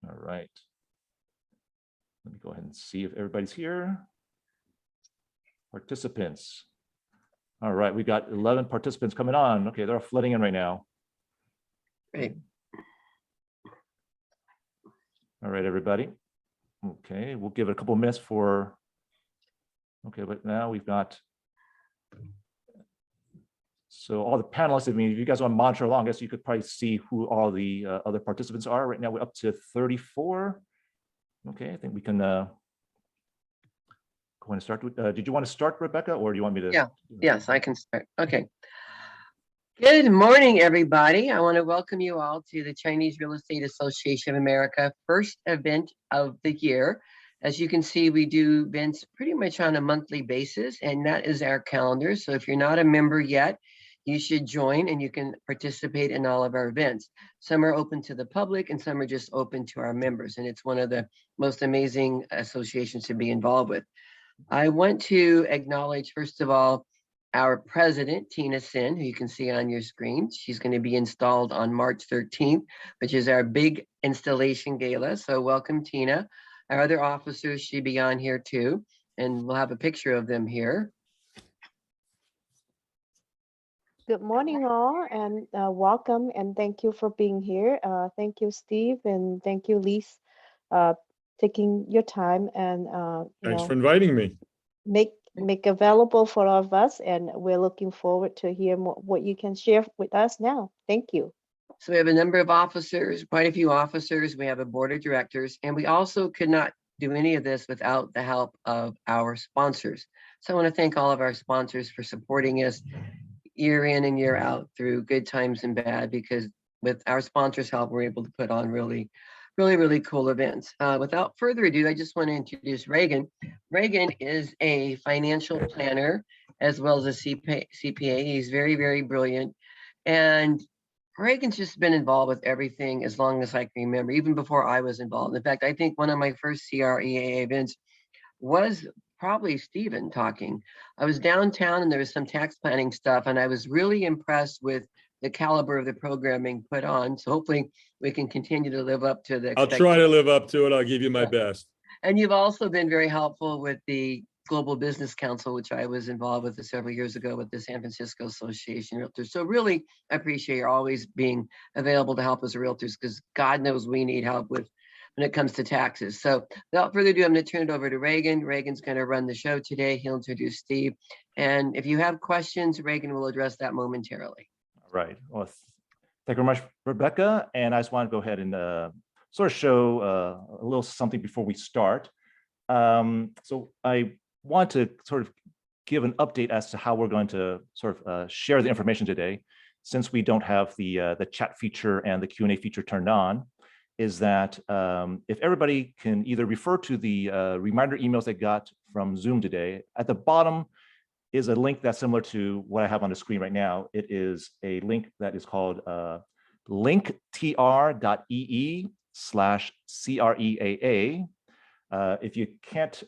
All right. Let me go ahead and see if everybody's here. Participants. All right, we got 11 participants coming on. Okay, they're flooding in right now. Great. All right, everybody. Okay, we'll give it a couple minutes for. Okay, but now we've got. So all the panelists, I mean, if you guys want to monitor along, I guess you could probably see who all the other participants are. Right now, we're up to 34. Okay, I think we can go ahead and start with, did you want to start, Rebecca, or do you want me to? Yeah, yes, I can start. Okay. Good morning, everybody. I want to welcome you all to the Chinese Real Estate Association of America first event of the year. As you can see, we do events pretty much on a monthly basis, and that is our calendar. So if you're not a member yet, you should join and you can participate in all of our events. Some are open to the public and some are just open to our members. And it's one of the most amazing associations to be involved with. I want to acknowledge, first of all, our president, Tina Sin, who you can see on your screen. She's going to be installed on March 13th, which is our big installation gala. So welcome, Tina. Our other officers should be on here too, and we'll have a picture of them here. Good morning, all, and welcome, and thank you for being here. Thank you, Steve, and thank you, Lise, taking your time and Thanks for inviting me. make available for all of us, and we're looking forward to hear what you can share with us now. Thank you. So we have a number of officers, quite a few officers. We have a board of directors, and we also could not do any of this without the help of our sponsors. So I want to thank all of our sponsors for supporting us year in and year out through good times and bad, because with our sponsors' help, we're able to put on really cool events. Without further ado, I just want to introduce Reagan. Reagan is a financial planner as well as a CPA. He's very, very brilliant. And Reagan's just been involved with everything as long as I can remember, even before I was involved. In fact, I think one of my first CREAA events was probably Stephen talking. I was downtown and there was some tax planning stuff, and I was really impressed with the caliber of the programming put on. So hopefully we can continue to live up to the. I'll try to live up to it. I'll give you my best. And you've also been very helpful with the Global Business Council, which I was involved with several years ago with the San Francisco Association of Realtors. So really appreciate your always being available to help us realtors, because God knows we need help with when it comes to taxes. So without further ado, I'm going to turn it over to Reagan. Reagan's going to run the show today. He'll introduce Steve. And if you have questions, Reagan will address that momentarily. All right. Well, thank you very much, Rebecca. And I just want to go ahead and sort of show a little something before we start. So I want to sort of give an update as to how we're going to sort of share the information today, since we don't have the chat feature and the Q&A feature turned on. Is that if everybody can either refer to the reminder emails they got from Zoom today, at the bottom is a link that's similar to what I have on the screen right now. It is a link that is called linktr.ee/CREAA. If you can't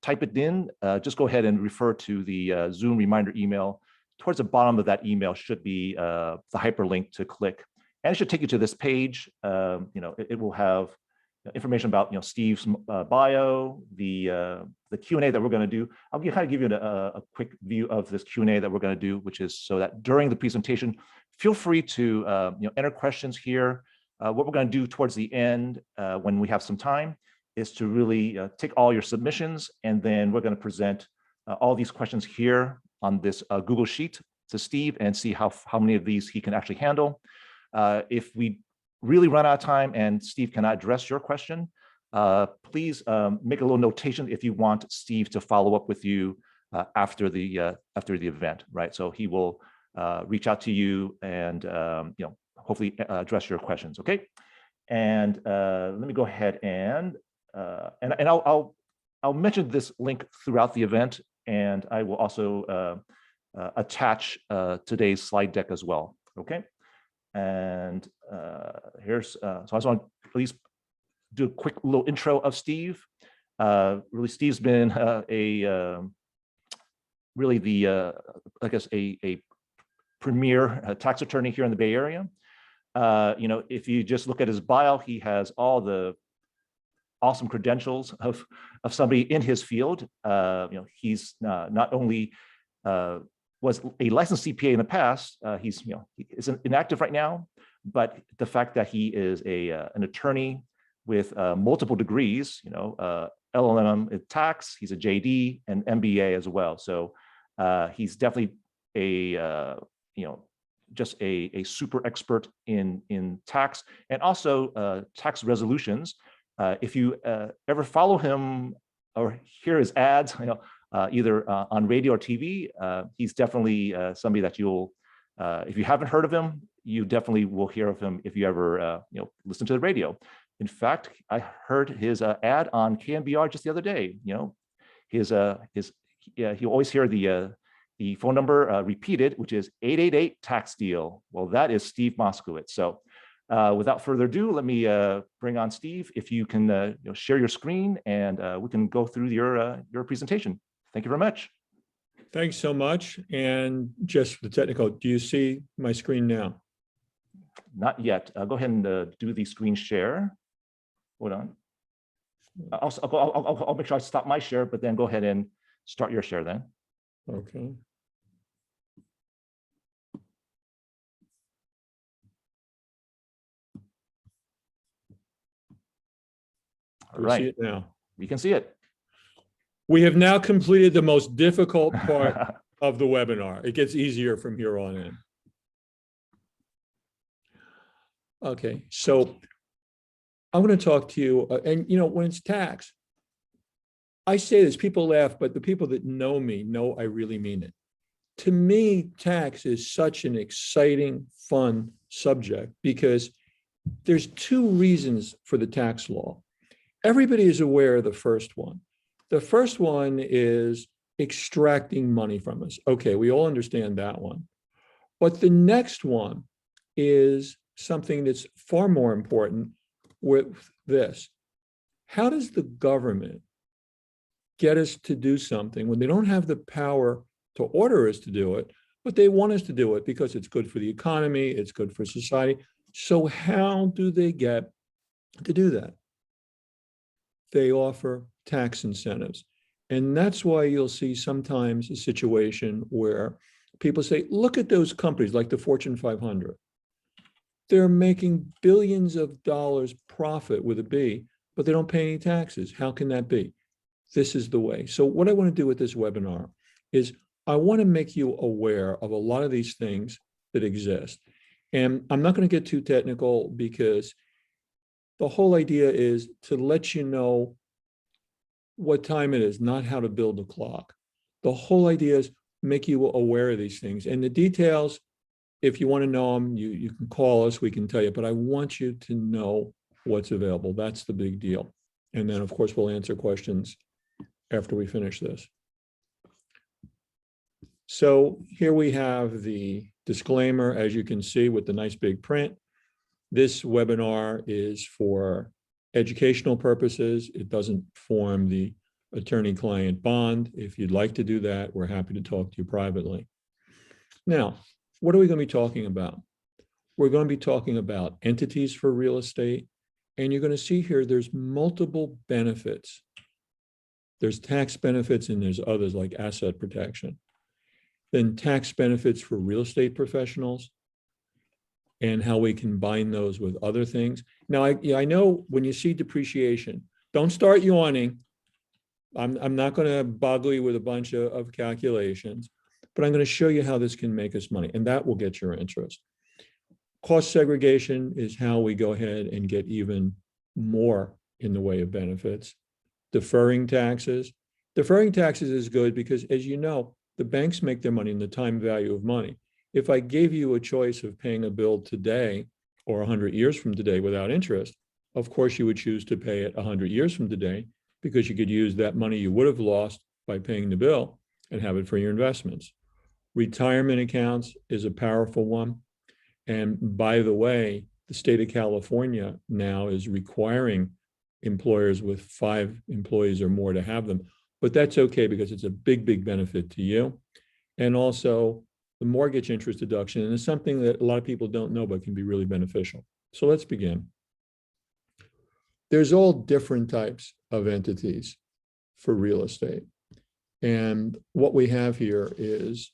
type it in, just go ahead and refer to the Zoom reminder email. Towards the bottom of that email should be the hyperlink to click. And it should take you to this page. It will have information about Steve's bio, the Q&A that we're going to do. I'll kind of give you a quick view of this Q&A that we're going to do, which is so that during the presentation, feel free to enter questions here. What we're going to do towards the end, when we have some time, is to really take all your submissions, and then we're going to present all these questions here on this Google Sheet to Steve and see how many of these he can actually handle. If we really run out of time and Steve cannot address your question, please make a little notation if you want Steve to follow up with you after the event, right? So he will reach out to you and hopefully address your questions. Okay, and let me go ahead and I'll mention this link throughout the event, and I will also attach today's slide deck as well. Okay. And here's, so I just want to please do a quick little intro of Steve. Really, Steve's been really the, I guess, a premier tax attorney here in the Bay Area. If you just look at his bio, he has all the awesome credentials of somebody in his field. He's not only was a licensed CPA in the past, he is inactive right now, but the fact that he is an attorney with multiple degrees, LLM in tax, he's a JD and MBA as well. So he's definitely just a super expert in tax and also tax resolutions. If you ever follow him or hear his ads, either on radio or TV, he's definitely somebody that you'll, if you haven't heard of him, you definitely will hear of him if you ever listen to the radio. In fact, I heard his ad on KNBR just the other day. He'll always hear the phone number repeated, which is 888 tax deal. Well, that is Steve Moskowitz. So without further ado, let me bring on Steve. If you can share your screen and we can go through your presentation. Thank you very much. Thanks so much. And just for the technical, do you see my screen now? Not yet. Go ahead and do the screen share. Hold on. I'll make sure I stop my share, but then go ahead and start your share then. Okay. All right. See it now. We can see it. We have now completed the most difficult part of the webinar. It gets easier from here on in. Okay, so I'm going to talk to you, and when it's tax, I say this, people laugh, but the people that know me know I really mean it. To me, tax is such an exciting, fun subject because there's two reasons for the tax law. Everybody is aware of the first one. The first one is extracting money from us. Okay, we all understand that one. But the next one is something that's far more important with this. How does the government get us to do something when they don't have the power to order us to do it, but they want us to do it because it's good for the economy, it's good for society? So how do they get to do that? They offer tax incentives. And that's why you'll see sometimes a situation where people say, look at those companies like the Fortune 500. They're making billions of dollars profit with a B, but they don't pay any taxes. How can that be? This is the way. So what I want to do with this webinar is I want to make you aware of a lot of these things that exist. And I'm not going to get too technical because the whole idea is to let you know what time it is, not how to build a clock. The whole idea is make you aware of these things. And the details, if you want to know them, you can call us, we can tell you, but I want you to know what's available. That's the big deal. And then, of course, we'll answer questions after we finish this. So here we have the disclaimer, as you can see, with the nice big print. This webinar is for educational purposes. It doesn't form the attorney-client bond. If you'd like to do that, we're happy to talk to you privately. Now, what are we going to be talking about? We're going to be talking about entities for real estate. And you're going to see here, there's multiple benefits. There's tax benefits and there's others like asset protection. Then tax benefits for real estate professionals and how we combine those with other things. Now, I know when you see depreciation, don't start yawning. I'm not going to boggle you with a bunch of calculations, but I'm going to show you how this can make us money, and that will get your interest. Cost segregation is how we go ahead and get even more in the way of benefits. Deferring taxes. Deferring taxes is good because, as you know, the banks make their money in the time value of money. If I gave you a choice of paying a bill today or 100 years from today without interest, of course you would choose to pay it 100 years from today because you could use that money you would have lost by paying the bill and have it for your investments. Retirement accounts is a powerful one. And by the way, the state of California now is requiring employers with 5 employees or more to have them. But that's okay because it's a big, big benefit to you. And also the mortgage interest deduction, and it's something that a lot of people don't know but can be really beneficial. So let's begin. There's all different types of entities for real estate. And what we have here is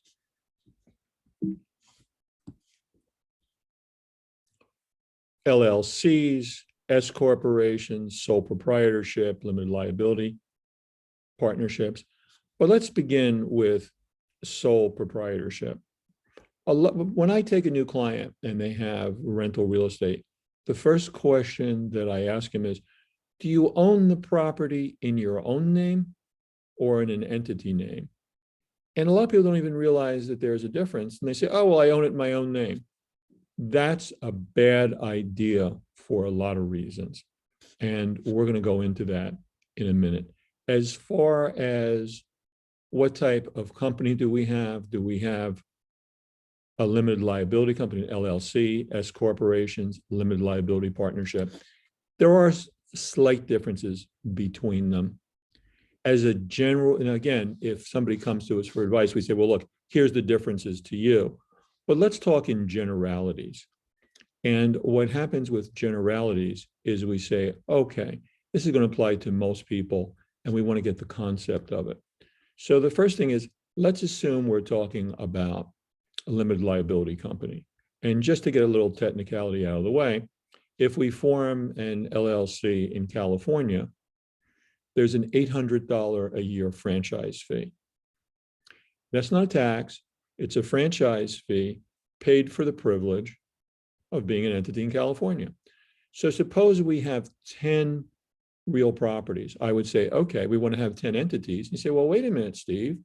LLCs, S corporations, sole proprietorship, limited liability partnerships. But let's begin with sole proprietorship. When I take a new client and they have rental real estate, the first question that I ask him is, do you own the property in your own name or in an entity name? And a lot of people don't even realize that there's a difference. And they say, oh, well, I own it in my own name. That's a bad idea for a lot of reasons. And we're going to go into that in a minute. As far as what type of company do we have a limited liability company, LLC, S corporations, limited liability partnership? There are slight differences between them. As a general, and again, if somebody comes to us for advice, we say, well, look, here's the differences to you. But let's talk in generalities. And what happens with generalities is we say, okay, this is going to apply to most people, and we want to get the concept of it. So the first thing is, let's assume we're talking about a limited liability company. And just to get a little technicality out of the way, if we form an LLC in California, there's an $800 a year franchise fee. That's not a tax. It's a franchise fee paid for the privilege of being an entity in California. So suppose we have 10 real properties. I would say, okay, we want to have 10 entities. You say, well, wait a minute, Steve,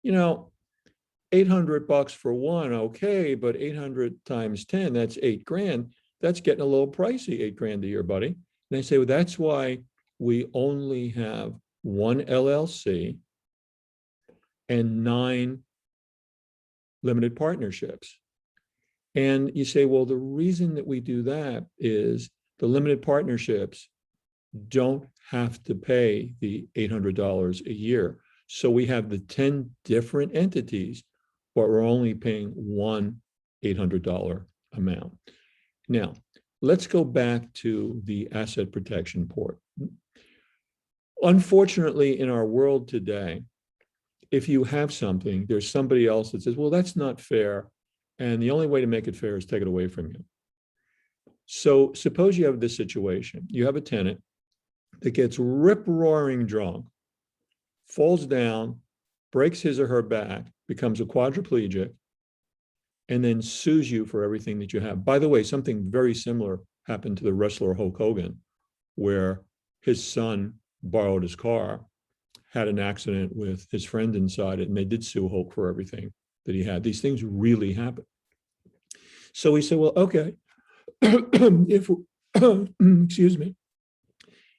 you know, $800 for one, okay, but 800 times 10, that's $8,000. That's getting a little pricey, $8,000 a year, buddy. And they say, well, that's why we only have one LLC and 9 limited partnerships. And you say, well, the reason that we do that is the limited partnerships don't have to pay the $800 a year. So we have the 10 different entities, but we're only paying one $800 amount. Now, let's go back to the asset protection port. Unfortunately, in our world today, if you have something, there's somebody else that says, well, that's not fair. And the only way to make it fair is take it away from you. So suppose you have this situation. You have a tenant that gets rip-roaring drunk, falls down, breaks his or her back, becomes a quadriplegic, and then sues you for everything that you have. By the way, something very similar happened to the wrestler Hulk Hogan, where his son borrowed his car, had an accident with his friend inside it, and they did sue Hulk for everything that he had. These things really happen. So we said, well, okay, if, excuse me,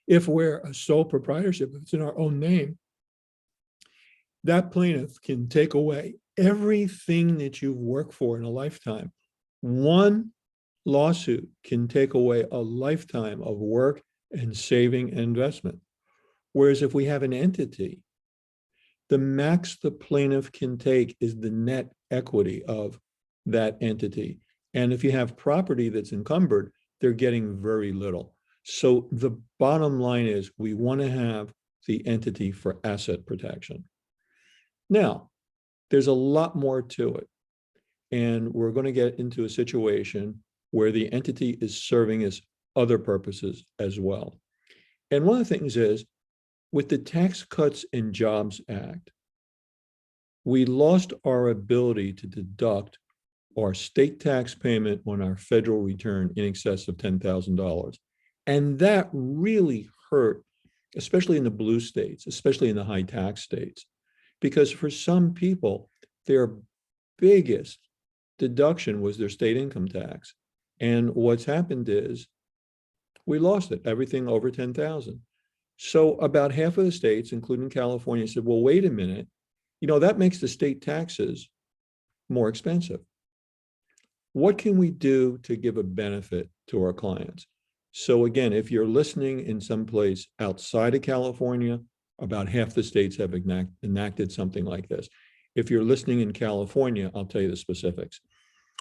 if we're a sole proprietorship, if it's in our own name, that plaintiff can take away everything that you've worked for in a lifetime. One lawsuit can take away a lifetime of work and saving and investment. Whereas if we have an entity, the max the plaintiff can take is the net equity of that entity. And if you have property that's encumbered, they're getting very little. So the bottom line is we want to have the entity for asset protection. Now, there's a lot more to it. And we're going to get into a situation where the entity is serving as other purposes as well. And one of the things is, with the Tax Cuts and Jobs Act, we lost our ability to deduct our state tax payment on our federal return in excess of $10,000. And that really hurt, especially in the blue states, especially in the high tax states, because for some people, their biggest deduction was their state income tax. And what's happened is we lost it, everything over 10,000. So about half of the states, including California, said, well, wait a minute, you know, that makes the state taxes more expensive. What can we do to give a benefit to our clients? So again, if you're listening in some place outside of California, about half the states have enacted something like this. If you're listening in California, I'll tell you the specifics.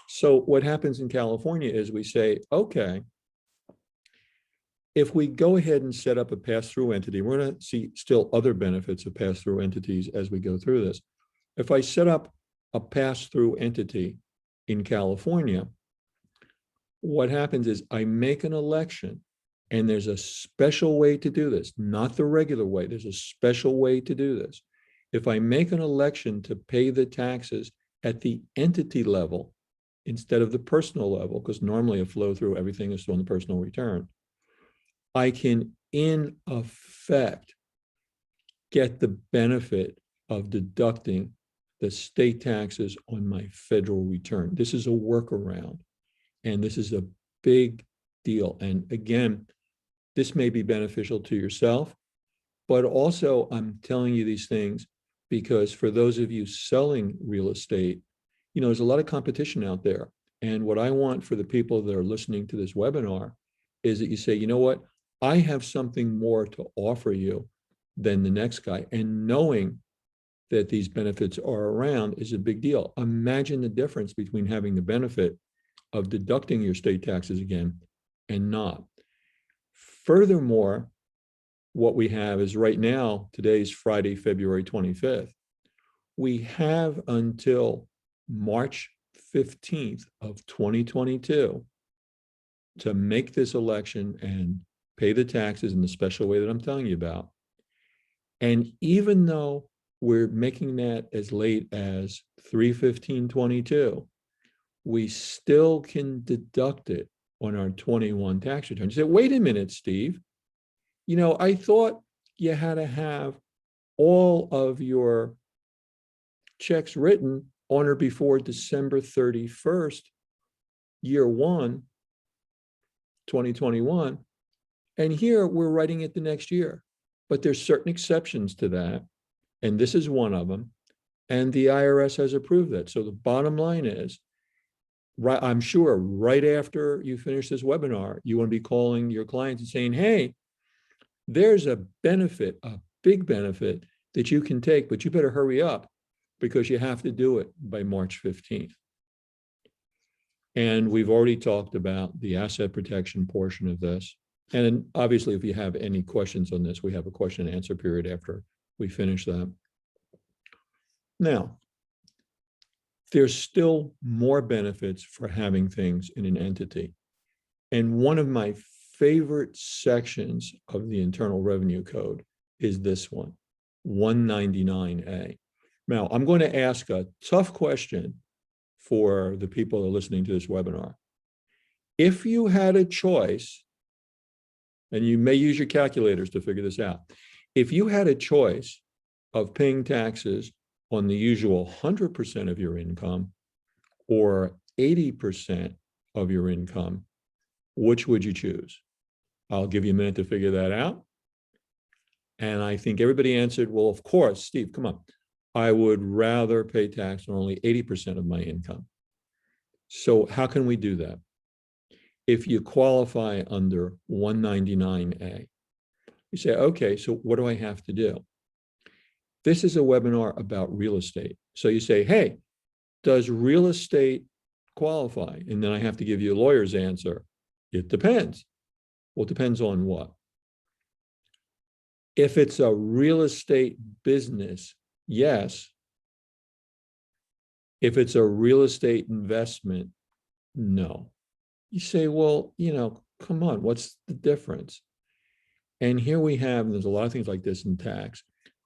So what happens in California is we say, okay, if we go ahead and set up a pass-through entity, we're going to see still other benefits of pass-through entities as we go through this. If I set up a pass-through entity in California, what happens is I make an election, and there's a special way to do this, not the regular way. There's a special way to do this. If I make an election to pay the taxes at the entity level instead of the personal level, because normally a flow through, everything is on the personal return, I can, in effect, get the benefit of deducting the state taxes on my federal return. This is a workaround, and this is a big deal. And again, this may be beneficial to yourself, but also I'm telling you these things because for those of you selling real estate, there's a lot of competition out there. And what I want for the people that are listening to this webinar is that you say, you know what? I have something more to offer you than the next guy. And knowing that these benefits are around is a big deal. Imagine the difference between having the benefit of deducting your state taxes again and not. Furthermore, what we have is right now, today's Friday, February 25th, we have until March 15th of 2022 to make this election and pay the taxes in the special way that I'm telling you about. And even though we're making that as late as 3/15/22, we still can deduct it on our 21 tax return. You say, wait a minute, Steve. I thought you had to have all of your checks written on or before December 31st, year one, 2021. And here we're writing it the next year. But there's certain exceptions to that. And this is one of them. And the IRS has approved that. So the bottom line is, right, I'm sure right after you finish this webinar, you want to be calling your clients and saying, hey, there's a benefit, a big benefit that you can take, but you better hurry up because you have to do it by March 15th. And we've already talked about the asset protection portion of this. And obviously, if you have any questions on this, we have a question and answer period after we finish that. Now, there's still more benefits for having things in an entity. And one of my favorite sections of the Internal Revenue Code is this one, 199A. Now, I'm going to ask a tough question for the people that are listening to this webinar. If you had a choice, and you may use your calculators to figure this out, if you had a choice of paying taxes on the usual 100% of your income or 80% of your income, which would you choose? I'll give you a minute to figure that out. And I think everybody answered, well, of course, Steve, come on. I would rather pay tax on only 80% of my income. So how can we do that? If you qualify under 199A, you say, okay, so what do I have to do? This is a webinar about real estate. So you say, hey, does real estate qualify? And then I have to give you a lawyer's answer. It depends. Well, it depends on what? If it's a real estate business, yes. If it's a real estate investment, no. You say, well, come on, what's the difference? And here we have, and there's a lot of things like this in tax.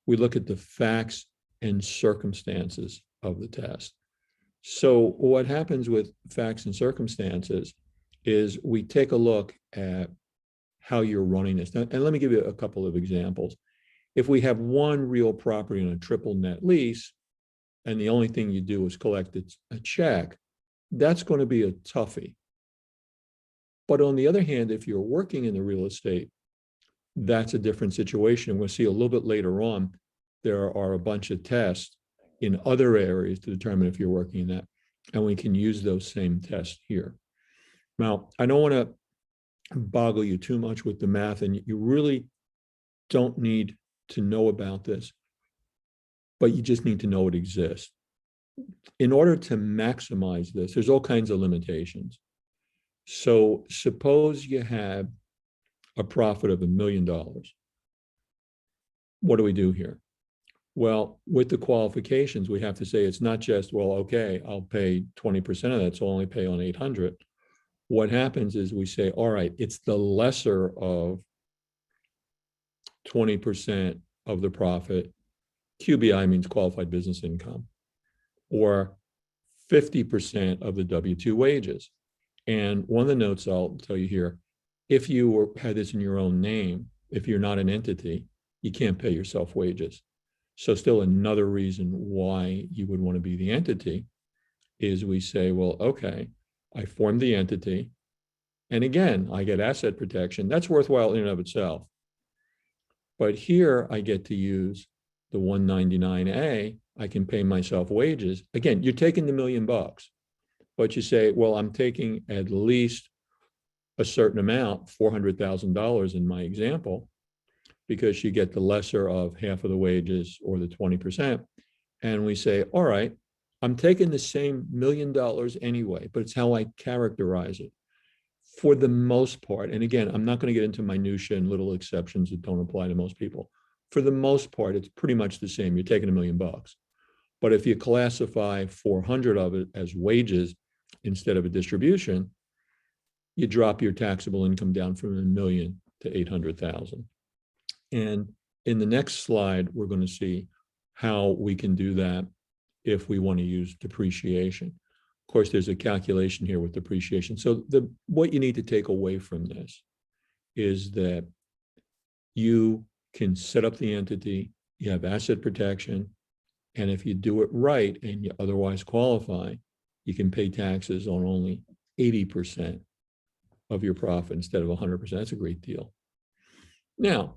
We look at the facts and circumstances of the test. So what happens with facts and circumstances is we take a look at how you're running this. And let me give you a couple of examples. If we have one real property on a triple net lease, and the only thing you do is collect a check, that's going to be a toughie. But on the other hand, if you're working in the real estate, that's a different situation. And we'll see a little bit later on, there are a bunch of tests in other areas to determine if you're working in that. And we can use those same tests here. Now, I don't want to boggle you too much with the math, and you really don't need to know about this, but you just need to know it exists. in order to maximize this, there's all kinds of limitations. So suppose you had a profit of $1 million. What do we do here? Well, with the qualifications, we have to say it's not just, well, okay, I'll pay 20% of that, so I'll only pay on 800. What happens is we say, all right, it's the lesser of 20% of the profit. QBI means qualified business income, or 50% of the W-2 wages. And one of the notes I'll tell you here, if you had this in your own name, if you're not an entity, you can't pay yourself wages. So still another reason why you would want to be the entity is we say, well, okay, I formed the entity. And again, I get asset protection. That's worthwhile in and of itself. But here I get to use the 199A. I can pay myself wages. Again, you're taking the $1 million, but you say, well, I'm taking at least a certain amount, $400,000 in my example, because you get the lesser of half of the wages or the 20%. And we say, all right, I'm taking the same $1 million anyway, but it's how I characterize it for the most part. And again, I'm not going to get into minutia and little exceptions that don't apply to most people. For the most part, it's pretty much the same. You're taking $1 million. But if you classify 400 of it as wages instead of a distribution, you drop your taxable income down from $1 million to 800,000. And in the next slide, we're going to see how we can do that if we want to use depreciation. Of course, there's a calculation here with depreciation. So what you need to take away from this is that you can set up the entity, you have asset protection, and if you do it right and you otherwise qualify, you can pay taxes on only 80% of your profit instead of 100%. That's a great deal. Now,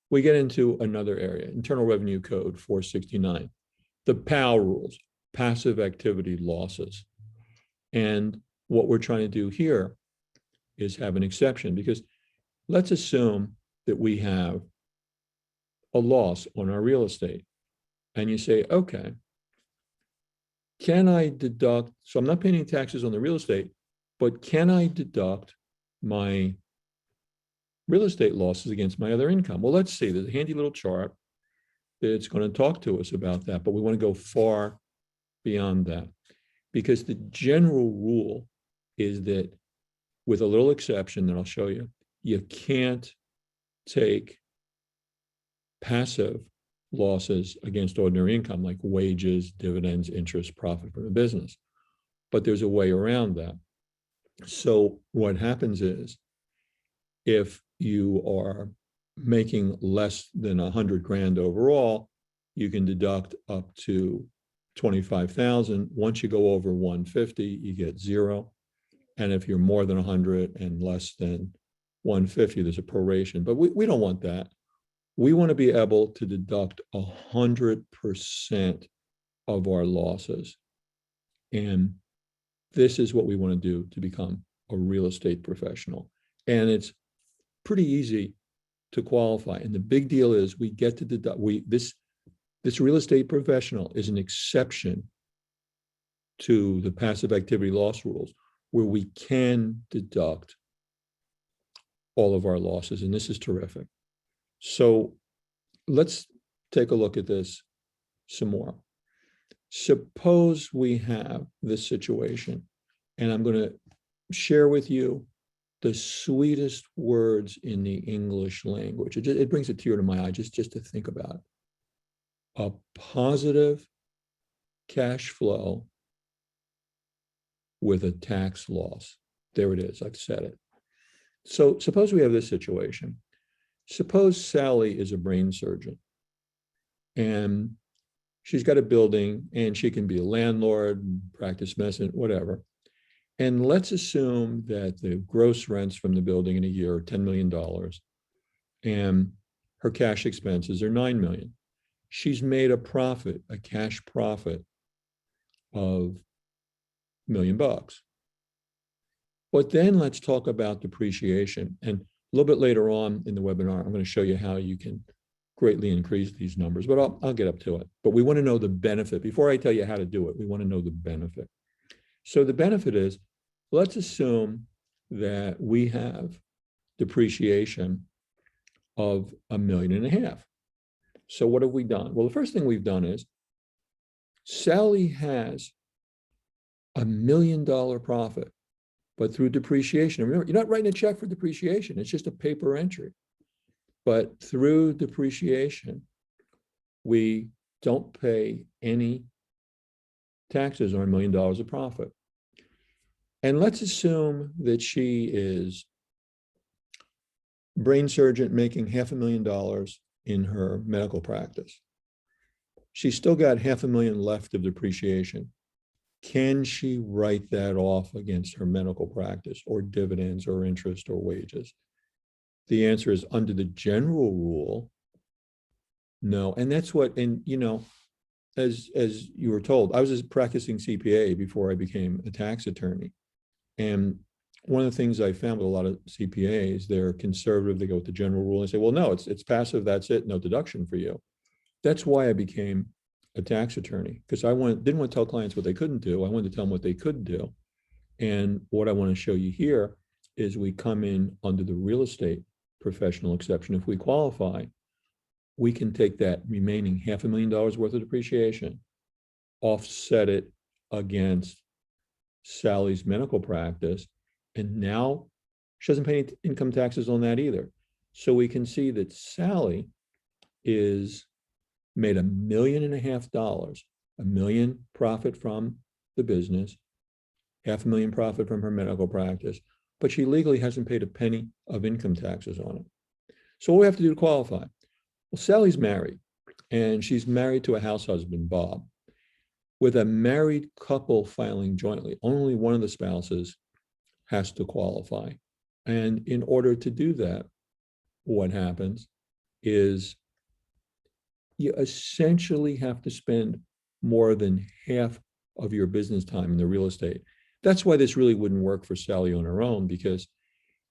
we get into another area, Internal Revenue Code 469, the PAL rules, passive activity losses. And what we're trying to do here is have an exception, because let's assume that we have a loss on our real estate. And you say, okay, can I deduct, so I'm not paying any taxes on the real estate, but can I deduct my real estate losses against my other income? Well, let's see, there's a handy little chart that's going to talk to us about that, but we want to go far beyond that, because the general rule is that, with a little exception that I'll show you, you can't take passive losses against ordinary income like wages, dividends, interest, profit from the business. But there's a way around that. So what happens is, if you are making less than 100 grand overall, you can deduct up to 25,000. Once you go over 150, you get zero. And if you're more than 100 and less than 150, there's a proration. But we don't want that. We want to be able to deduct 100% of our losses. And this is what we want to do to become a real estate professional. And it's pretty easy to qualify. And the big deal is we get to deduct, this real estate professional is an exception to the passive activity loss rules, where we can deduct all of our losses. And this is terrific. So let's take a look at this some more. Suppose we have this situation, and I'm going to share with you the sweetest words in the English language. It brings a tear to my eye just to think about it. A positive cash flow with a tax loss. There it is, I've said it. So suppose we have this situation. Suppose Sally is a brain surgeon and she's got a building and she can be a landlord, practice medicine, whatever. And let's assume that the gross rents from the building in a year are $10 million and her cash expenses are $9 million. She's made a profit, a cash profit of $1 million. But then let's talk about depreciation. And a little bit later on in the webinar, I'm going to show you how you can greatly increase these numbers, but I'll get up to it. But we want to know the benefit. Before I tell you how to do it, we want to know the benefit. So the benefit is, let's assume that we have depreciation of $1.5 million. So what have we done? Well, the first thing we've done is Sally has $1 million profit, but through depreciation. And remember, you're not writing a check for depreciation. It's just a paper entry. But through depreciation, we don't pay any taxes on $1 million of profit. And let's assume that she is brain surgeon making $500,000 in her medical practice. She's still got $500,000 left of depreciation. Can she write that off against her medical practice or dividends or interest or wages? The answer is, under the general rule, no. And that's what, and you know, as you were told, I was a practicing CPA before I became a tax attorney. And one of the things I found with a lot of CPAs, they're conservative, they go with the general rule and say, well, no, it's passive, that's it, no deduction for you. That's why I became a tax attorney, because I didn't want to tell clients what they couldn't do. I wanted to tell them what they could do. And what I want to show you here is we come in under the real estate professional exception. If we qualify, we can take that remaining $500,000 worth of depreciation, offset it against Sally's medical practice, and now she doesn't pay any income taxes on that either. So we can see that Sally is made $1.5 million, $1 million profit from the business, $500,000 profit from her medical practice, but she legally hasn't paid a penny of income taxes on it. So what we have to do to qualify? Well, Sally's married, and she's married to a house husband, Bob. With a married couple filing jointly, only one of the spouses has to qualify. And in order to do that, what happens is you essentially have to spend more than half of your business time in the real estate. That's why this really wouldn't work for Sally on her own, because,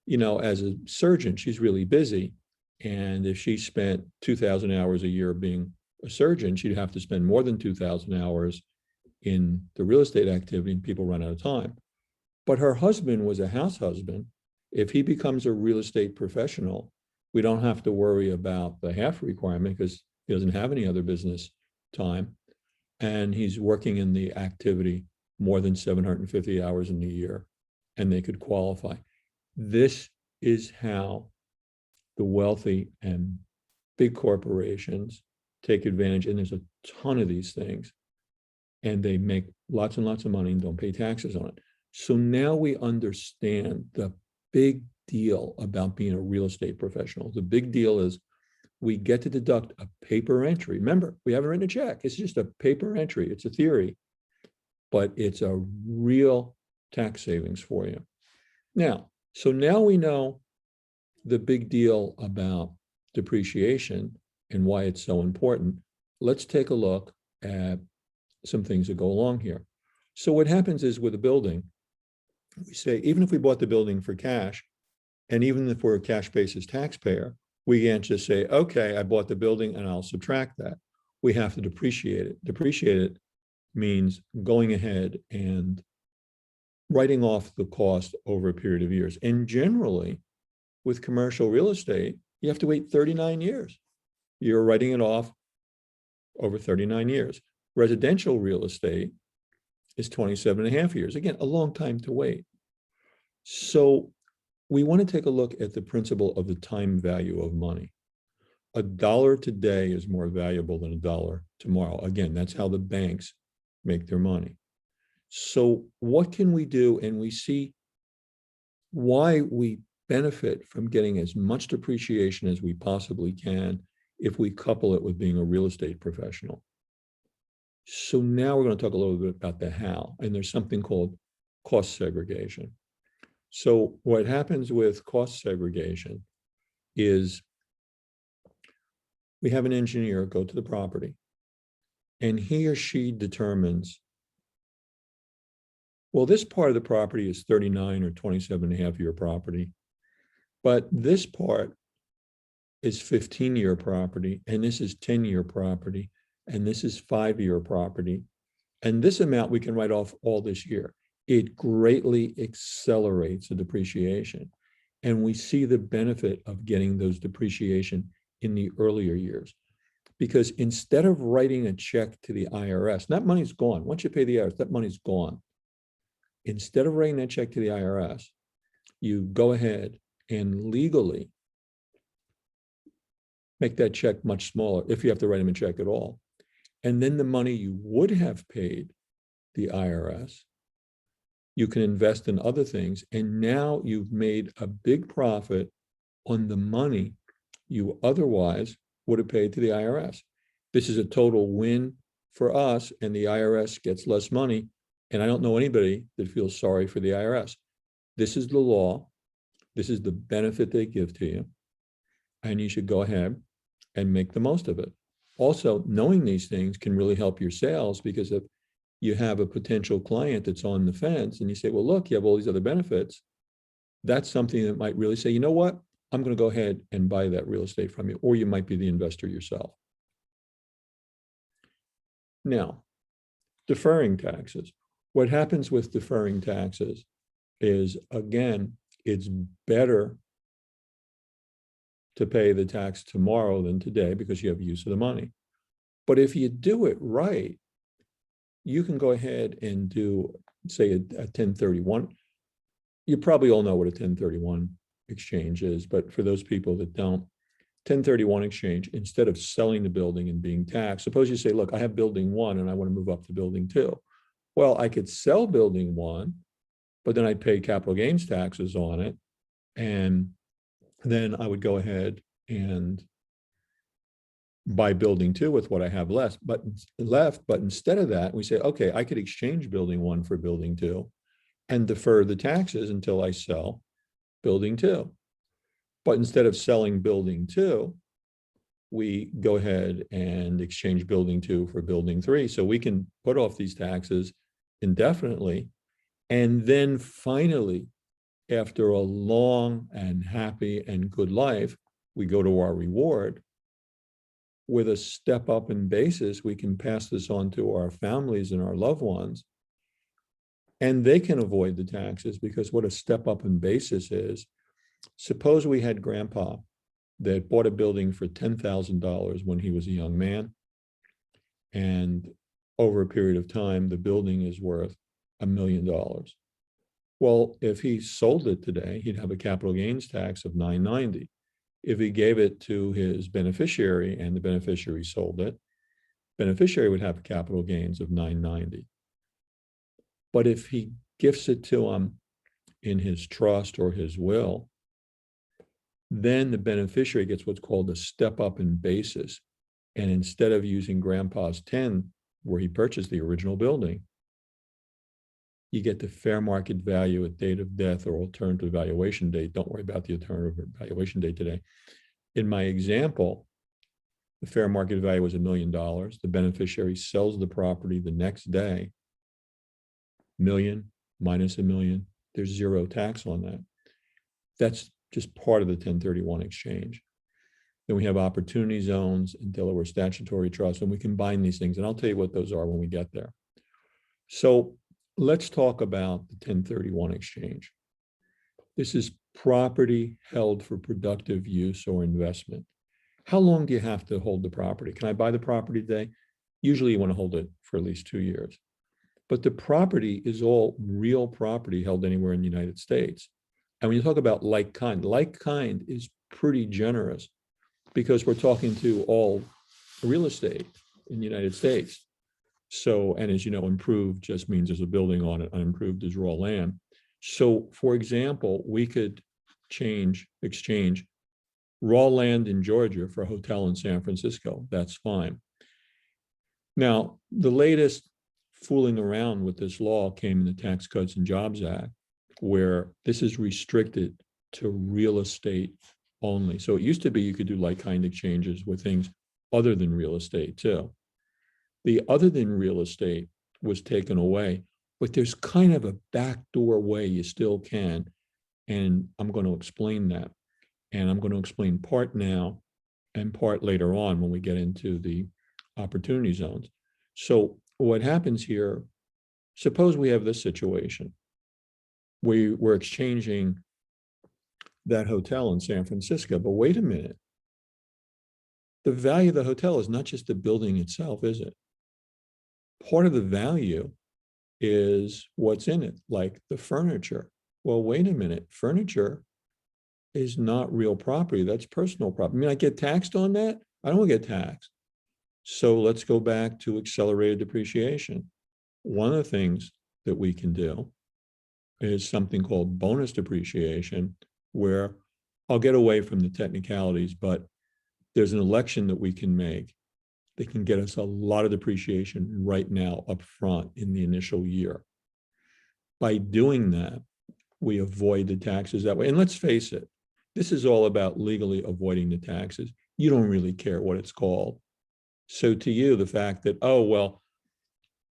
you know, as a surgeon, she's really busy. And if she spent 2,000 hours a year being a surgeon, she'd have to spend more than 2,000 hours in the real estate activity, and people run out of time. But her husband was a house husband. If he becomes a real estate professional, we don't have to worry about the half requirement because he doesn't have any other business time. And he's working in the activity more than 750 hours in a year, and they could qualify. This is how the wealthy and big corporations take advantage. And there's a ton of these things, and they make lots and lots of money and don't pay taxes on it. So now we understand the big deal about being a real estate professional. The big deal is we get to deduct a paper entry. Remember, we haven't written a check. It's just a paper entry. It's a theory, but it's a real tax savings for you. Now, so now we know the big deal about depreciation and why it's so important. Let's take a look at some things that go along here. So what happens is with a building, we say, even if we bought the building for cash, and even if we're a cash basis taxpayer, we can't just say, okay, I bought the building and I'll subtract that. We have to depreciate it. Depreciate it means going ahead and writing off the cost over a period of years. And generally, with commercial real estate, you have to wait 39 years. You're writing it off over 39 years. Residential real estate is 27.5 years. Again, a long time to wait. So we want to take a look at the principle of the time value of money. $1 today is more valuable than $1 tomorrow. Again, that's how the banks make their money. So what can we do? And we see why we benefit from getting as much depreciation as we possibly can if we couple it with being a real estate professional. So now we're going to talk a little bit about the how, and there's something called cost segregation. So what happens with cost segregation is we have an engineer go to the property, and he or she determines, well, this part of the property is 39 or 27.5 year property, but this part is 15-year property, and this is 10-year property, and this is 5-year property. And this amount we can write off all this year. It greatly accelerates the depreciation. And we see the benefit of getting those depreciation in the earlier years. Because instead of writing a check to the IRS, that money's gone. Once you pay the IRS, that money's gone. Instead of writing that check to the IRS, you go ahead and legally make that check much smaller if you have to write them a check at all. And then the money you would have paid the IRS, you can invest in other things. And now you've made a big profit on the money you otherwise would have paid to the IRS. This is a total win for us, and the IRS gets less money. And I don't know anybody that feels sorry for the IRS. This is the law. This is the benefit they give to you. And you should go ahead and make the most of it. Also, knowing these things can really help your sales, because if you have a potential client that's on the fence and you say, well, look, you have all these other benefits, that's something that might really say, you know what, I'm going to go ahead and buy that real estate from you, or you might be the investor yourself. Now, deferring taxes. What happens with deferring taxes is, again, it's better to pay the tax tomorrow than today because you have use of the money. But if you do it right, you can go ahead and do, say, a 1031. You probably all know what a 1031 exchange is, but for those people that don't, 1031 exchange, instead of selling the building and being taxed, suppose you say, look, I have building 1 and I want to move up to building 2. Well, I could sell building 1, but then I'd pay capital gains taxes on it. And then I would go ahead and buy building 2 with what I have left. But instead of that, we say, okay, I could exchange building 1 for building 2 and defer the taxes until I sell building 2. But instead of selling building 2, we go ahead and exchange building 2 for building 3. So we can put off these taxes indefinitely. And then finally, after a long and happy and good life, we go to our reward. With a step up in basis, we can pass this on to our families and our loved ones. And they can avoid the taxes, because what a step up in basis is, suppose we had grandpa that bought a building for $10,000 when he was a young man. And over a period of time, the building is worth $1 million. Well, if he sold it today, he'd have a capital gains tax of $990. If he gave it to his beneficiary and the beneficiary sold it, beneficiary would have capital gains of $990. But if he gifts it to him in his trust or his will, then the beneficiary gets what's called a step up in basis. And instead of using grandpa's 10, where he purchased the original building, you get the fair market value at date of death or alternative valuation date. Don't worry about the alternative valuation date today. In my example, the fair market value was $1 million. The beneficiary sells the property the next day. Million minus $1 million, there's zero tax on that. That's just part of the 1031 exchange. Then we have opportunity zones and Delaware statutory trust, and we combine these things. And I'll tell you what those are when we get there. So let's talk about the 1031 exchange. This is property held for productive use or investment. How long do you have to hold the property? Can I buy the property today? Usually you want to hold it for at least 2 years. But the property is all real property held anywhere in the United States. And when you talk about like kind is pretty generous, because we're talking to all real estate in the United States. So, and as you know, improved just means there's a building on it, unimproved is raw land. So, for example, we could exchange raw land in Georgia for a hotel in San Francisco. That's fine. Now, the latest fooling around with this law came in the Tax Cuts and Jobs Act, where this is restricted to real estate only. So it used to be you could do like-kind exchanges with things other than real estate too. The other than real estate was taken away, but there's kind of a backdoor way you still can. And I'm going to explain that. And I'm going to explain part now and part later on when we get into the opportunity zones. So what happens here, suppose we have this situation. We're exchanging that hotel in San Francisco, but wait a minute. The value of the hotel is not just the building itself, is it? Part of the value is what's in it, like the furniture. Well, wait a minute, furniture is not real property, that's personal property. I mean, I get taxed on that? I don't get taxed. So let's go back to accelerated depreciation. One of the things that we can do is something called bonus depreciation, where I'll get away from the technicalities, but there's an election that we can make that can get us a lot of depreciation right now up front in the initial year. By doing that, we avoid the taxes that way. And let's face it, this is all about legally avoiding the taxes. You don't really care what it's called. So to you, the fact that, oh, well,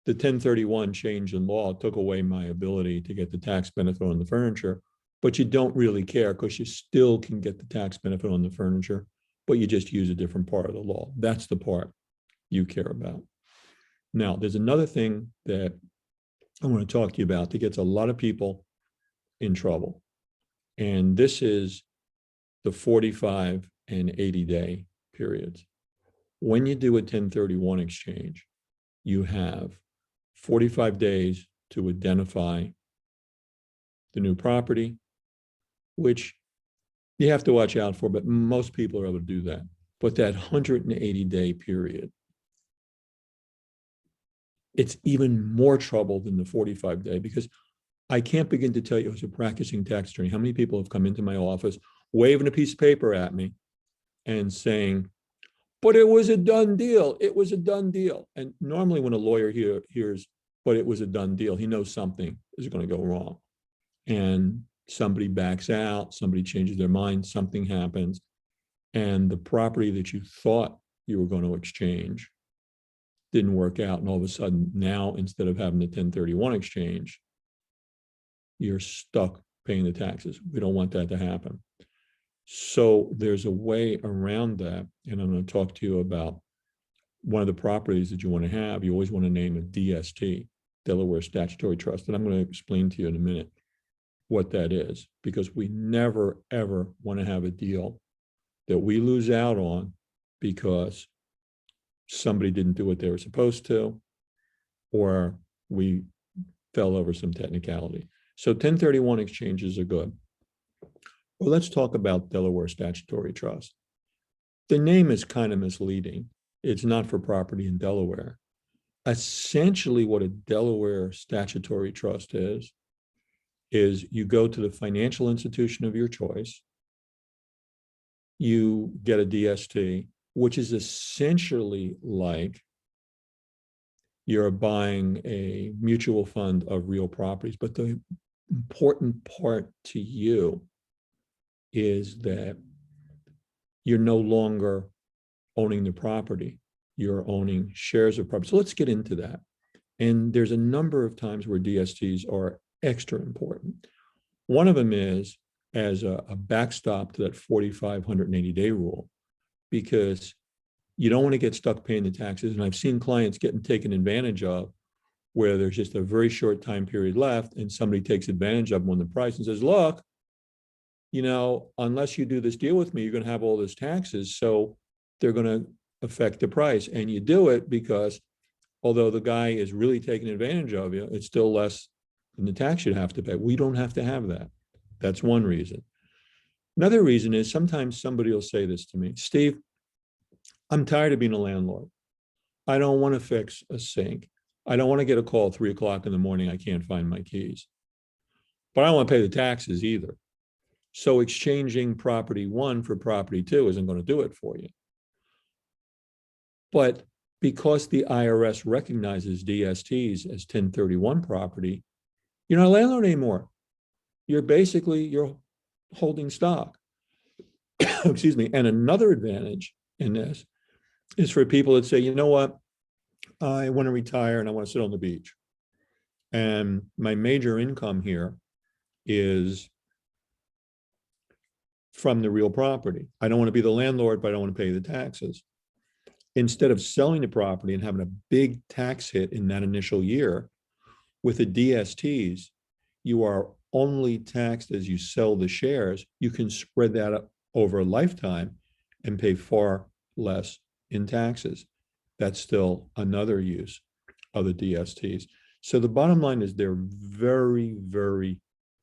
the 1031 change in law took away my ability to get the tax benefit on the furniture, but you don't really care because you still can get the tax benefit on the furniture, but you just use a different part of the law. That's the part you care about. Now, there's another thing that I want to talk to you about that gets a lot of people in trouble. And this is the 45 and 80-day periods. When you do a 1031 exchange, you have 45 days to identify the new property, which you have to watch out for, but most people are able to do that. But that 180-day period, it's even more trouble than the 45-day, because I can't begin to tell you as a practicing tax attorney how many people have come into my office waving a piece of paper at me and saying, but it was a done deal. It was a done deal. And normally when a lawyer hears, but it was a done deal, he knows something is going to go wrong. And somebody backs out, somebody changes their mind, something happens, and the property that you thought you were going to exchange didn't work out. And all of a sudden now, instead of having the 1031 exchange, you're stuck paying the taxes. We don't want that to happen. So there's a way around that. And I'm going to talk to you about one of the properties that you want to have. You always want to name a DST, Delaware Statutory Trust. And I'm going to explain to you in a minute what that is, because we never, ever want to have a deal that we lose out on because somebody didn't do what they were supposed to, or we fell over some technicality. So 1031 exchanges are good. Well, let's talk about Delaware Statutory Trust. The name is kind of misleading. It's not for property in Delaware. Essentially, what a Delaware Statutory Trust is you go to the financial institution of your choice, you get a DST, which is essentially like you're buying a mutual fund of real properties. But the important part to you is that you're no longer owning the property, you're owning shares of property. So let's get into that. And there's a number of times where DSTs are extra important. One of them is as a backstop to that 4,580-day rule, because you don't want to get stuck paying the taxes. And I've seen clients getting taken advantage of where there's just a very short time period left and somebody takes advantage of them on the price and says, look, you know, unless you do this deal with me, you're going to have all those taxes. So they're going to affect the price. And you do it because although the guy is really taking advantage of you, it's still less than the tax you'd have to pay. We don't have to have that. That's one reason. Another reason is sometimes somebody will say this to me, Steve, I'm tired of being a landlord. I don't want to fix a sink. I don't want to get a call at 3 o'clock in the morning. I can't find my keys. But I don't want to pay the taxes either. So exchanging property one for property two isn't going to do it for you. But because the IRS recognizes DSTs as 1031 property, you're not a landlord anymore. You're holding stock. Excuse me. And another advantage in this is for people that say, you know what, I want to retire and I want to sit on the beach. And my major income here is from the real property. I don't want to be the landlord, but I don't want to pay the taxes. Instead of selling the property and having a big tax hit in that initial year, with the DSTs, you are only taxed as you sell the shares. You can spread that up over a lifetime and pay far less in taxes. That's still another use of the DSTs. So the bottom line is they're very, very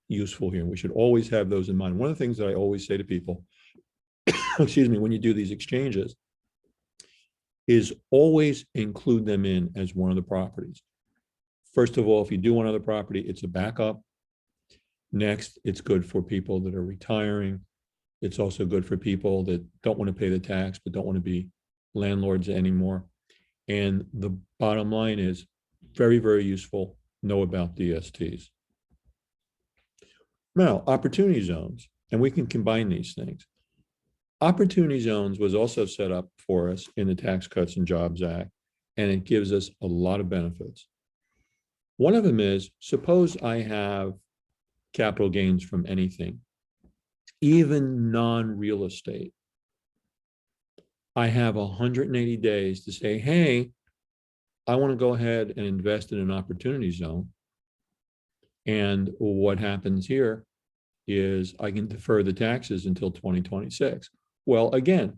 useful here. We should always have those in mind. One of the things that I always say to people, excuse me, when you do these exchanges, is always include them in as one of the properties. First of all, if you do one other property, it's a backup. Next, it's good for people that are retiring. It's also good for people that don't want to pay the tax, but don't want to be landlords anymore. And the bottom line is very, very useful. Know about DSTs. Now, opportunity zones, and we can combine these things. Opportunity zones was also set up for us in the Tax Cuts and Jobs Act, and it gives us a lot of benefits. One of them is, suppose I have capital gains from anything, even non-real estate. I have 180 days to say, hey, I want to go ahead and invest in an opportunity zone. And what happens here is I can defer the taxes until 2026. Well, again,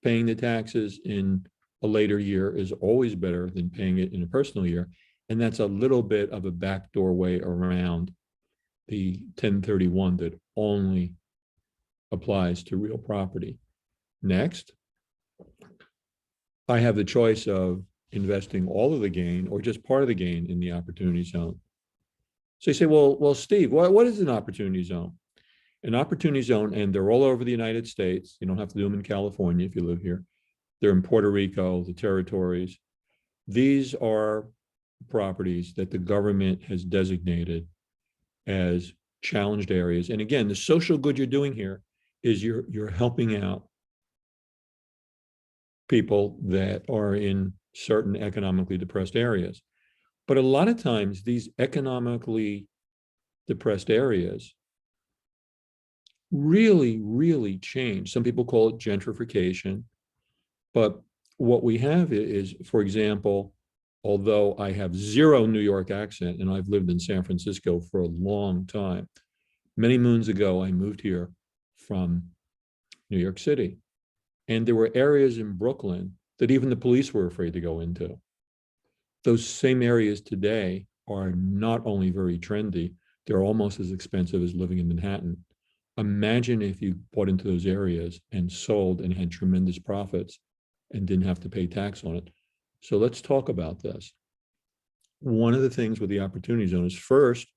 paying the taxes in a later year is always better than paying it in a personal year. And that's a little bit of a backdoor way around the 1031 that only applies to real property. Next, I have the choice of investing all of the gain or just part of the gain in the opportunity zone. So you say, well, Steve, what is an opportunity zone? An opportunity zone, and they're all over the United States. You don't have to do them in California if you live here. They're in Puerto Rico, the territories. These are properties that the government has designated as challenged areas. And again, the social good you're doing here is you're helping out people that are in certain economically depressed areas. But a lot of times these economically depressed areas really, really change. Some people call it gentrification. But what we have is, for example, although I have zero New York accent and I've lived in San Francisco for a long time, many moons ago, I moved here from New York City. And there were areas in Brooklyn that even the police were afraid to go into. Those same areas today are not only very trendy, they're almost as expensive as living in Manhattan. Imagine if you bought into those areas and sold and had tremendous profits and didn't have to pay tax on it. So let's talk about this. One of the things with the opportunity zone is, first,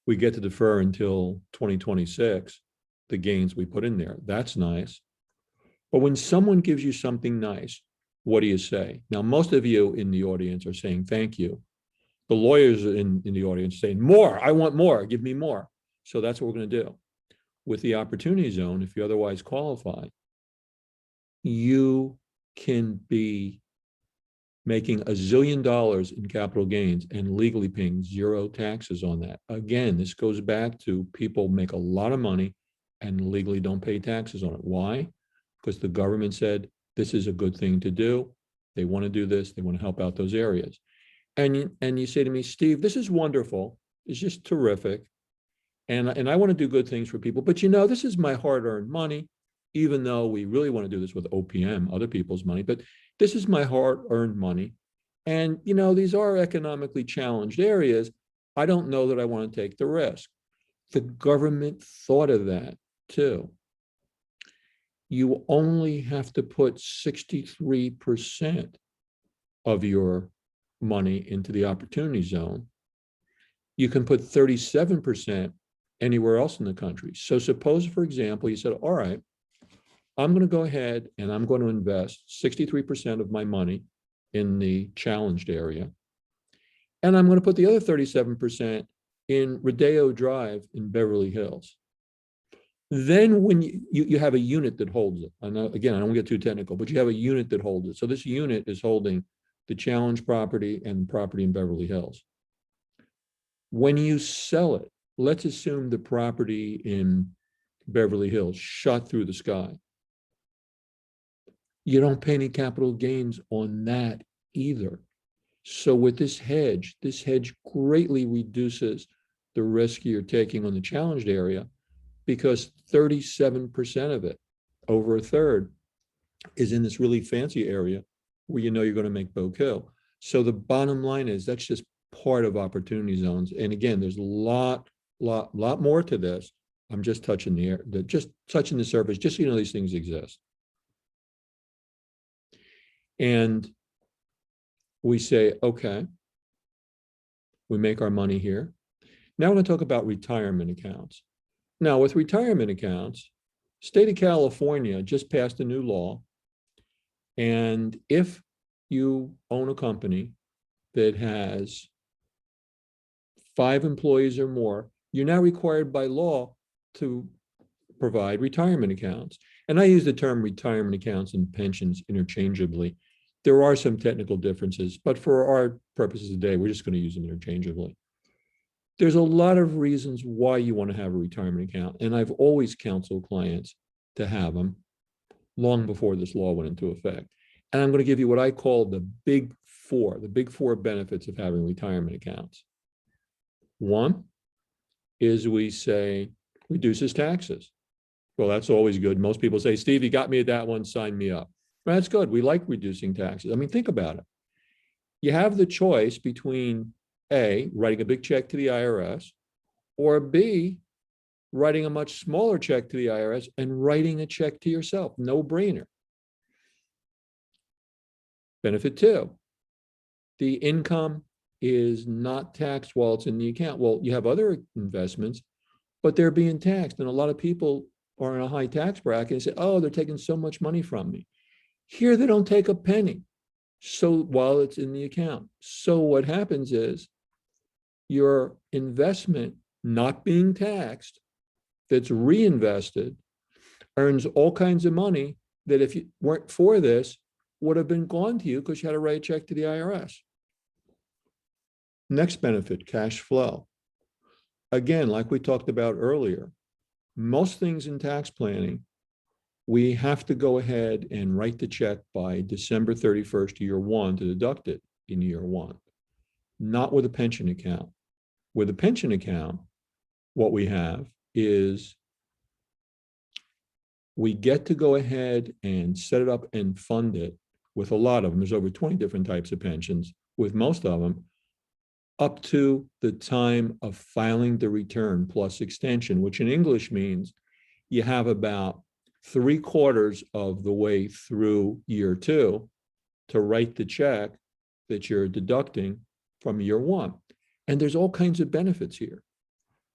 we get to defer until 2026 the gains we put in there. That's nice. But when someone gives you something nice, what do you say? Now, most of you in the audience are saying thank you. The lawyers in the audience saying, more, I want more, give me more. So that's what we're going to do. With the opportunity zone, if you otherwise qualify, you can be making $1 zillion in capital gains and legally paying zero taxes on that. Again, this goes back to people make a lot of money and legally don't pay taxes on it. Why? Because the government said this is a good thing to do. They want to do this. They want to help out those areas. And you say to me, Steve, this is wonderful. It's just terrific. And I want to do good things for people. But you know, this is my hard-earned money, even though we really want to do this with OPM, other people's money. But this is my hard-earned money. And, you know, these are economically challenged areas. I don't know that I want to take the risk. The government thought of that too. You only have to put 63% of your money into the opportunity zone. You can put 37% anywhere else in the country. So suppose, for example, you said, all right, I'm going to go ahead and I'm going to invest 63% of my money in the challenged area. And I'm going to put the other 37% in Rodeo Drive in Beverly Hills. Then when you have a unit that holds it, I know, again, I don't get too technical, but you have a unit that holds it. So this unit is holding the challenge property and property in Beverly Hills. When you sell it, let's assume the property in Beverly Hills, shot through the sky. You don't pay any capital gains on that either. So with this hedge greatly reduces the risk you're taking on the challenged area, because 37% of it, over a third, is in this really fancy area where you know you're going to make Bow Kill. So the bottom line is that's just part of opportunity zones. And again, there's a lot more to this. I'm just touching just touching the surface, just so you know these things exist. And we say, okay, we make our money here. Now I'm going to talk about retirement accounts. Now with retirement accounts, state of California just passed a new law. And if you own a company that has 5 employees or more, you're now required by law to provide retirement accounts. And I use the term retirement accounts and pensions interchangeably. There are some technical differences, but for our purposes today, we're just going to use them interchangeably. There's a lot of reasons why you want to have a retirement account, and I've always counseled clients to have them long before this law went into effect. And I'm going to give you what I call the big four benefits of having retirement accounts. One is we say reduces taxes. Well, that's always good. Most people say, Steve, you got me at that one, sign me up. Well, that's good. We like reducing taxes. I mean, think about it. You have the choice between A, writing a big check to the IRS, or B, writing a much smaller check to the IRS and writing a check to yourself. No brainer. Benefit 2, the income is not taxed while it's in the account. Well, you have other investments, but they're being taxed. And a lot of people are in a high tax bracket and say, oh, they're taking so much money from me. Here, they don't take a penny. So while it's in the account. So what happens is your investment not being taxed, that's reinvested, earns all kinds of money that if you weren't for this, would have been gone to you because you had to write a check to the IRS. Next benefit, cash flow. Again, like we talked about earlier, most things in tax planning, we have to go ahead and write the check by December 31st, year 1 to deduct it in year 1. Not with a pension account. With a pension account, what we have is we get to go ahead and set it up and fund it with a lot of them. There's over 20 different types of pensions, with most of them up to the time of filing the return plus extension, which in English means you have about 3/4 of the way through year 2 to write the check that you're deducting from year 1. And there's all kinds of benefits here,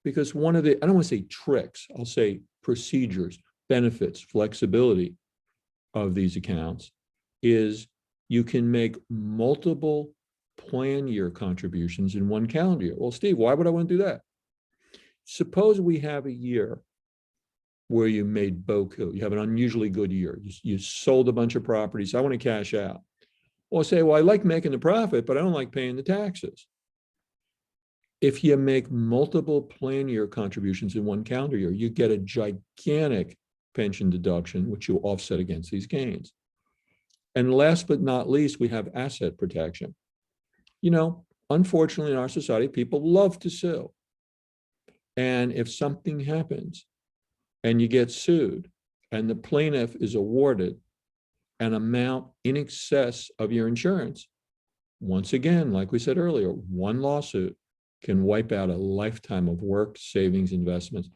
because one of the, I don't want to say tricks, I'll say procedures, benefits, flexibility of these accounts is you can make multiple plan year contributions in one calendar year. Well, Steve, why would I want to do that? Suppose we have a year where you made boku, you have an unusually good year. You sold a bunch of properties. I want to cash out. Well, say, well, I like making the profit, but I don't like paying the taxes. If you make multiple plan year contributions in one calendar year, you get a gigantic pension deduction, which you offset against these gains. And last but not least, we have asset protection. You know, unfortunately, in our society, people love to sue. And if something happens and you get sued and the plaintiff is awarded an amount in excess of your insurance, once again, like we said earlier, one lawsuit can wipe out a lifetime of work, savings, investments,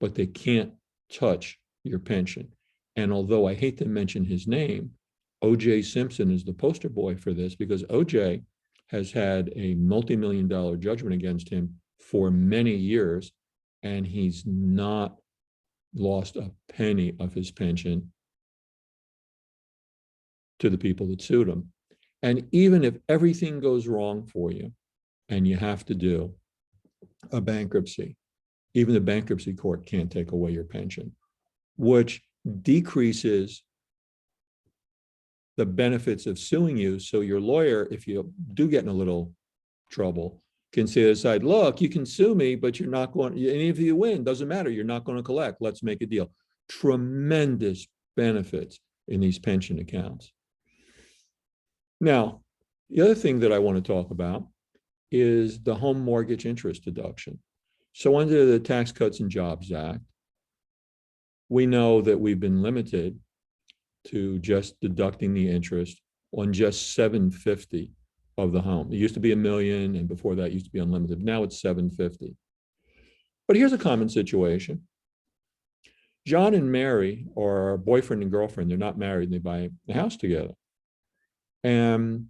but they can't touch your pension. And although I hate to mention his name, O.J. Simpson is the poster boy for this, because O.J. has had a multi-million-dollar judgment against him for many years, and he's not lost a penny of his pension to the people that sued him. And even if everything goes wrong for you and you have to do a bankruptcy, even the bankruptcy court can't take away your pension, which decreases the benefits of suing you. So your lawyer, if you do get in a little trouble, can say to the side, look, you can sue me, but you're not going, any of you win, doesn't matter, you're not going to collect, let's make a deal. Tremendous benefits in these pension accounts. Now, the other thing that I want to talk about is the home mortgage interest deduction. So under the Tax Cuts and Jobs Act, we know that we've been limited to just deducting the interest on just $750 of the home. It used to be $1 million, and before that it used to be unlimited. Now it's $750. But here's a common situation. John and Mary are boyfriend and girlfriend. They're not married, and they buy a house together. And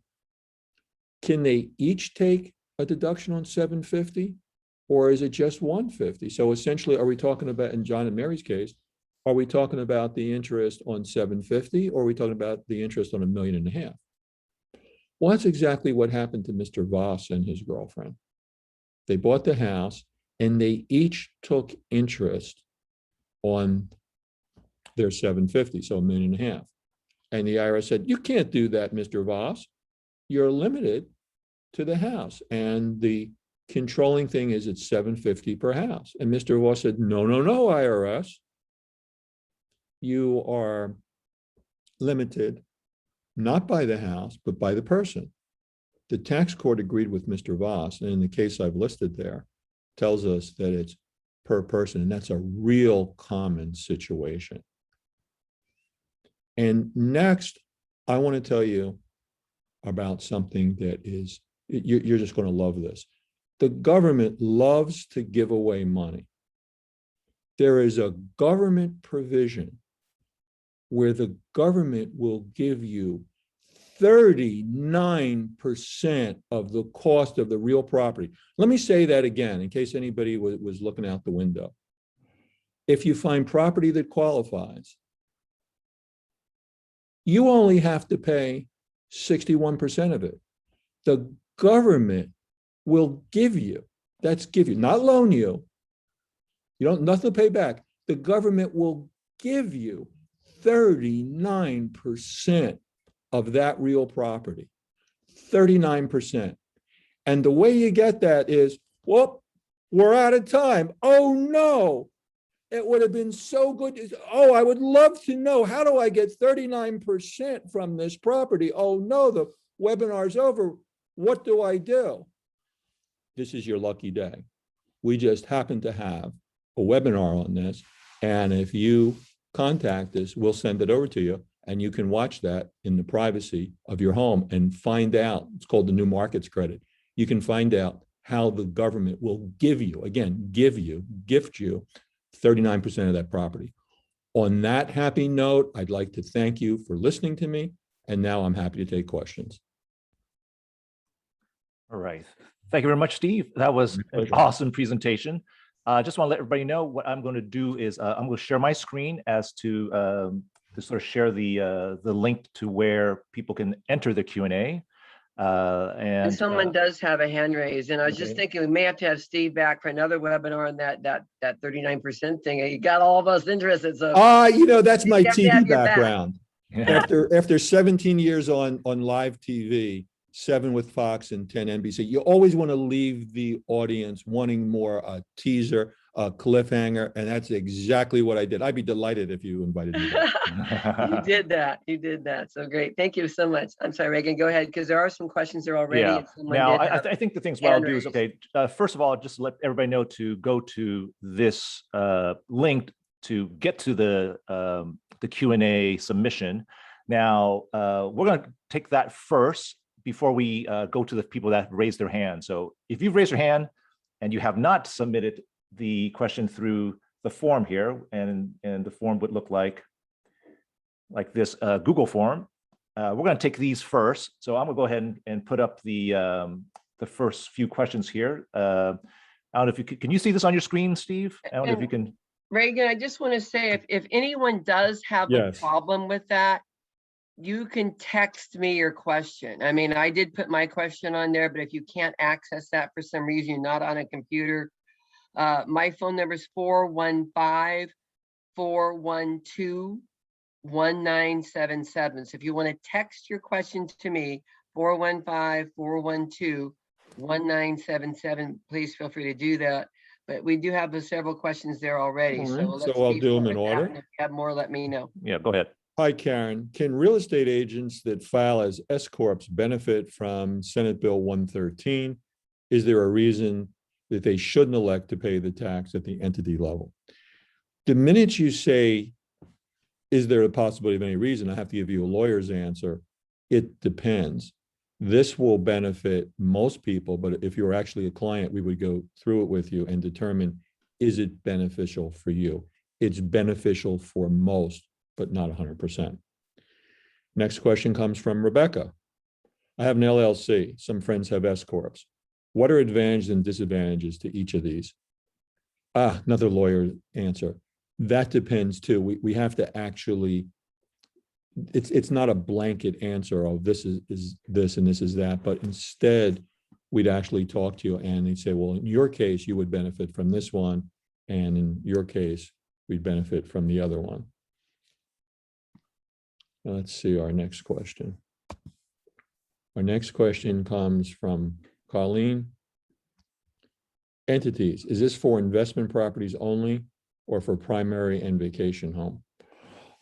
can they each take a deduction on $750, or is it just $150? So essentially, are we talking about, in John and Mary's case, are we talking about the interest on $750, or are we talking about the interest on $1.5 million? Well, that's exactly what happened to Mr. Voss and his girlfriend. They bought the house and they each took interest on their $750, so $1.5 million. And the IRS said, you can't do that, Mr. Voss. You're limited to the house. And the controlling thing is it's $750 per house. And Mr. Voss said, no, no, no, IRS. You are limited not by the house, but by the person. The tax court agreed with Mr. Voss, and in the case I've listed there, tells us that it's per person, and that's a real common situation. And next, I want to tell you about something that is, you're just going to love this. The government loves to give away money. There is a government provision where the government will give you 39% of the cost of the real property. Let me say that again, in case anybody was looking out the window. If you find property that qualifies, you only have to pay 61% of it. The government will give you, that's give you, not loan you. You don't, nothing to pay back. The government will give you 39% of that real property, 39%. And the way you get that is, whoop, we're out of time. Oh no, it would have been so good. Oh, I would love to know, how do I get 39% from this property? Oh no, the webinar's over. What do I do? This is your lucky day. We just happen to have a webinar on this. And if you contact us, we'll send it over to you, and you can watch that in the privacy of your home and find out. It's called the New Markets Credit. You can find out how the government will give you, again, gift you 39% of that property. On that happy note, I'd like to thank you for listening to me, and now I'm happy to take questions. All right. Thank you very much, Steve. That was an awesome presentation. I just want to let everybody know what I'm going to do is I'm going to share my screen as to sort of share the link to where people can enter the Q&A. And someone does have a hand raised, and I was just okay. thinking we may have to have Steve back for another webinar on that 39% thing. You got all of us interested. So You know, that's my You have to have TV your back. background. Yeah. After 17 years on live TV, 7 with Fox and 10 NBC, you always want to leave the audience wanting more, a teaser, a cliffhanger, and that's exactly what I did. I'd be delighted if you invited me back. You did that. You did that. So great. Thank you so much. I'm sorry, Reagan, go ahead, because there are some questions there already. Yeah. and someone Now, did have- I think the things what I'll do is, hand okay, first of all, just let everybody know to go to this link to get to the Q&A submission. Now, we're going to take that first before we go to the people that raised their hand. So if you've raised your hand and you have not submitted the question through the form here, and the form would look like this Google form, we're going to take these first. So I'm going to go ahead and put up the first few questions here. I don't know if you can you see this on your screen, Steve? I don't know if you can. Reagan, I just want to say, if anyone does have Yes. a problem with that, you can text me your question. I mean, I did put my question on there, but if you can't access that for some reason, you're not on a computer, my phone number is 415-412-1977. So if you want to text your question to me, 415-412-1977, 1977, please feel free to do that. But we do have several questions there already. All So right, let's so I'll be do 'em fair in with that, order. and if you have more, let me know. Yeah, go ahead. Hi, Karen. Can real estate agents that file as S corps benefit from Senate Bill 113? Is there a reason that they shouldn't elect to pay the tax at the entity level? The minute you say, is there a possibility of any reason? I have to give you a lawyer's answer. It depends. This will benefit most people, but if you're actually a client, we would go through it with you and determine, is it beneficial for you? It's beneficial for most, but not 100%. Next question comes from Rebecca. I have an LLC. Some friends have S corps. What are advantages and disadvantages to each of these? Another lawyer answer. That depends too. We have to actually, it's not a blanket answer of this is this and this is that, but instead we'd actually talk to you and they'd say, well, in your case, you would benefit from this one. And in your case, we'd benefit from the other one. Let's see our next question. Our next question comes from Colleen. Entities, is this for investment properties only or for primary and vacation home?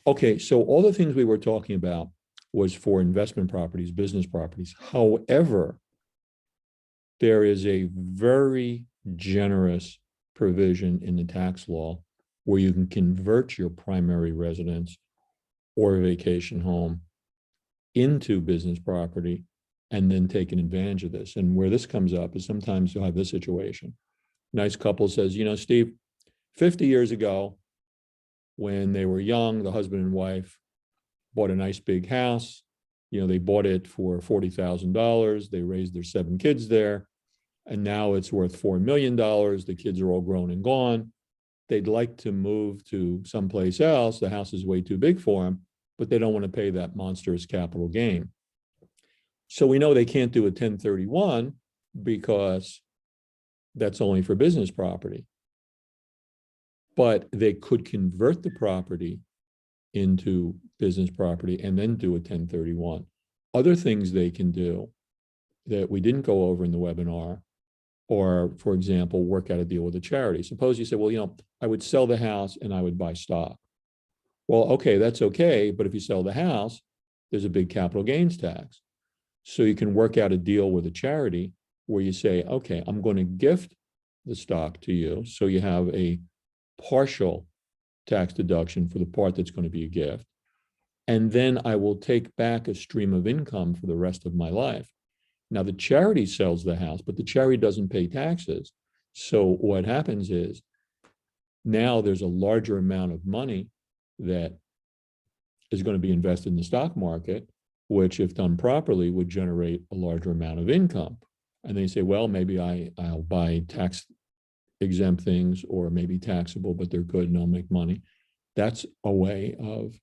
Okay, so all the things we were talking about was for investment properties, business properties. However, there is a very generous provision in the tax law where you can convert your primary residence or vacation home into business property and then taking advantage of this. And where this comes up is sometimes you'll have this situation. Nice couple says, you know, Steve, 50 years ago, when they were young, the husband and wife bought a nice big house. You know, they bought it for $40,000. They raised their 7 kids there. And now it's worth $4 million. The kids are all grown and gone. They'd like to move to someplace else. The house is way too big for them, but they don't want to pay that monstrous capital gain. So we know they can't do a 1031 because that's only for business property. But they could convert the property into business property and then do a 1031. Other things they can do that we didn't go over in the webinar, or for example, work out a deal with a charity. Suppose you say, well, you know, I would sell the house and I would buy stock. Well, okay, that's okay. But if you sell the house, there's a big capital gains tax. So you can work out a deal with a charity where you say, okay, I'm going to gift the stock to you. So you have a partial tax deduction for the part that's going to be a gift. And then I will take back a stream of income for the rest of my life. Now the charity sells the house, but the charity doesn't pay taxes. So what happens is now there's a larger amount of money that is going to be invested in the stock market, which if done properly would generate a larger amount of income. And they say, well, maybe I'll buy tax exempt things or maybe taxable, but they're good and I'll make money. That's a way of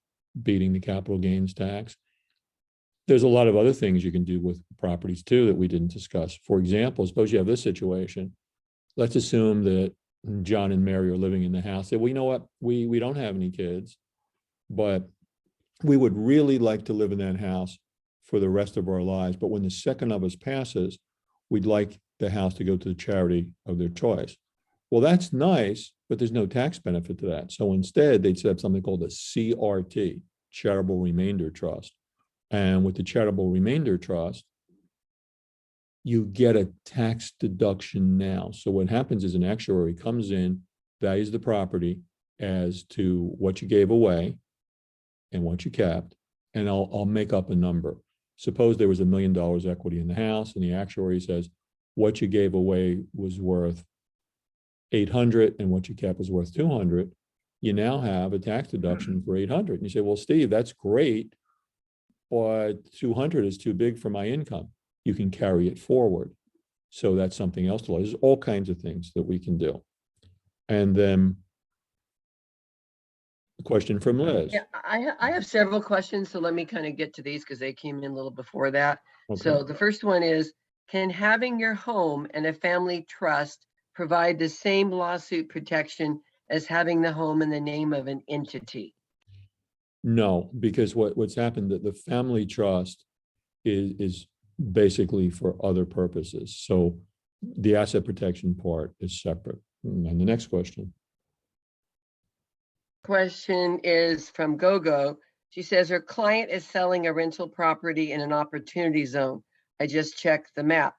beating the capital gains tax. There's a lot of other things you can do with properties too that we didn't discuss. For example, suppose you have this situation. Let's assume that John and Mary are living in the house. Say, well, you know what? We don't have any kids, but we would really like to live in that house for the rest of our lives. But when the second of us passes, we'd like the house to go to the charity of their choice. Well, that's nice, but there's no tax benefit to that. So instead, they'd set up something called a CRT, Charitable Remainder Trust. And with the Charitable Remainder Trust, you get a tax deduction now. So what happens is an actuary comes in, values the property as to what you gave away and what you kept, and I'll make up a number. Suppose there was $1 million equity in the house, and the actuary says what you gave away was worth 800 and what you kept was worth 200. You now have a tax deduction for 800. And you say, well, Steve, that's great, but 200 is too big for my income. You can carry it forward. So that's something else to look. There's all kinds of things that we can do. And then a question from Liz. Yeah, I have several questions, so let me kind of get to these because they came in a little before that. Okay. So the first one is, can having your home and a family trust provide the same lawsuit protection as having the home in the name of an entity? No, because what's happened that the family trust is basically for other purposes. So the asset protection part is separate. And the next question. Question is from Gogo. She says her client is selling a rental property in an opportunity zone. I just checked the map.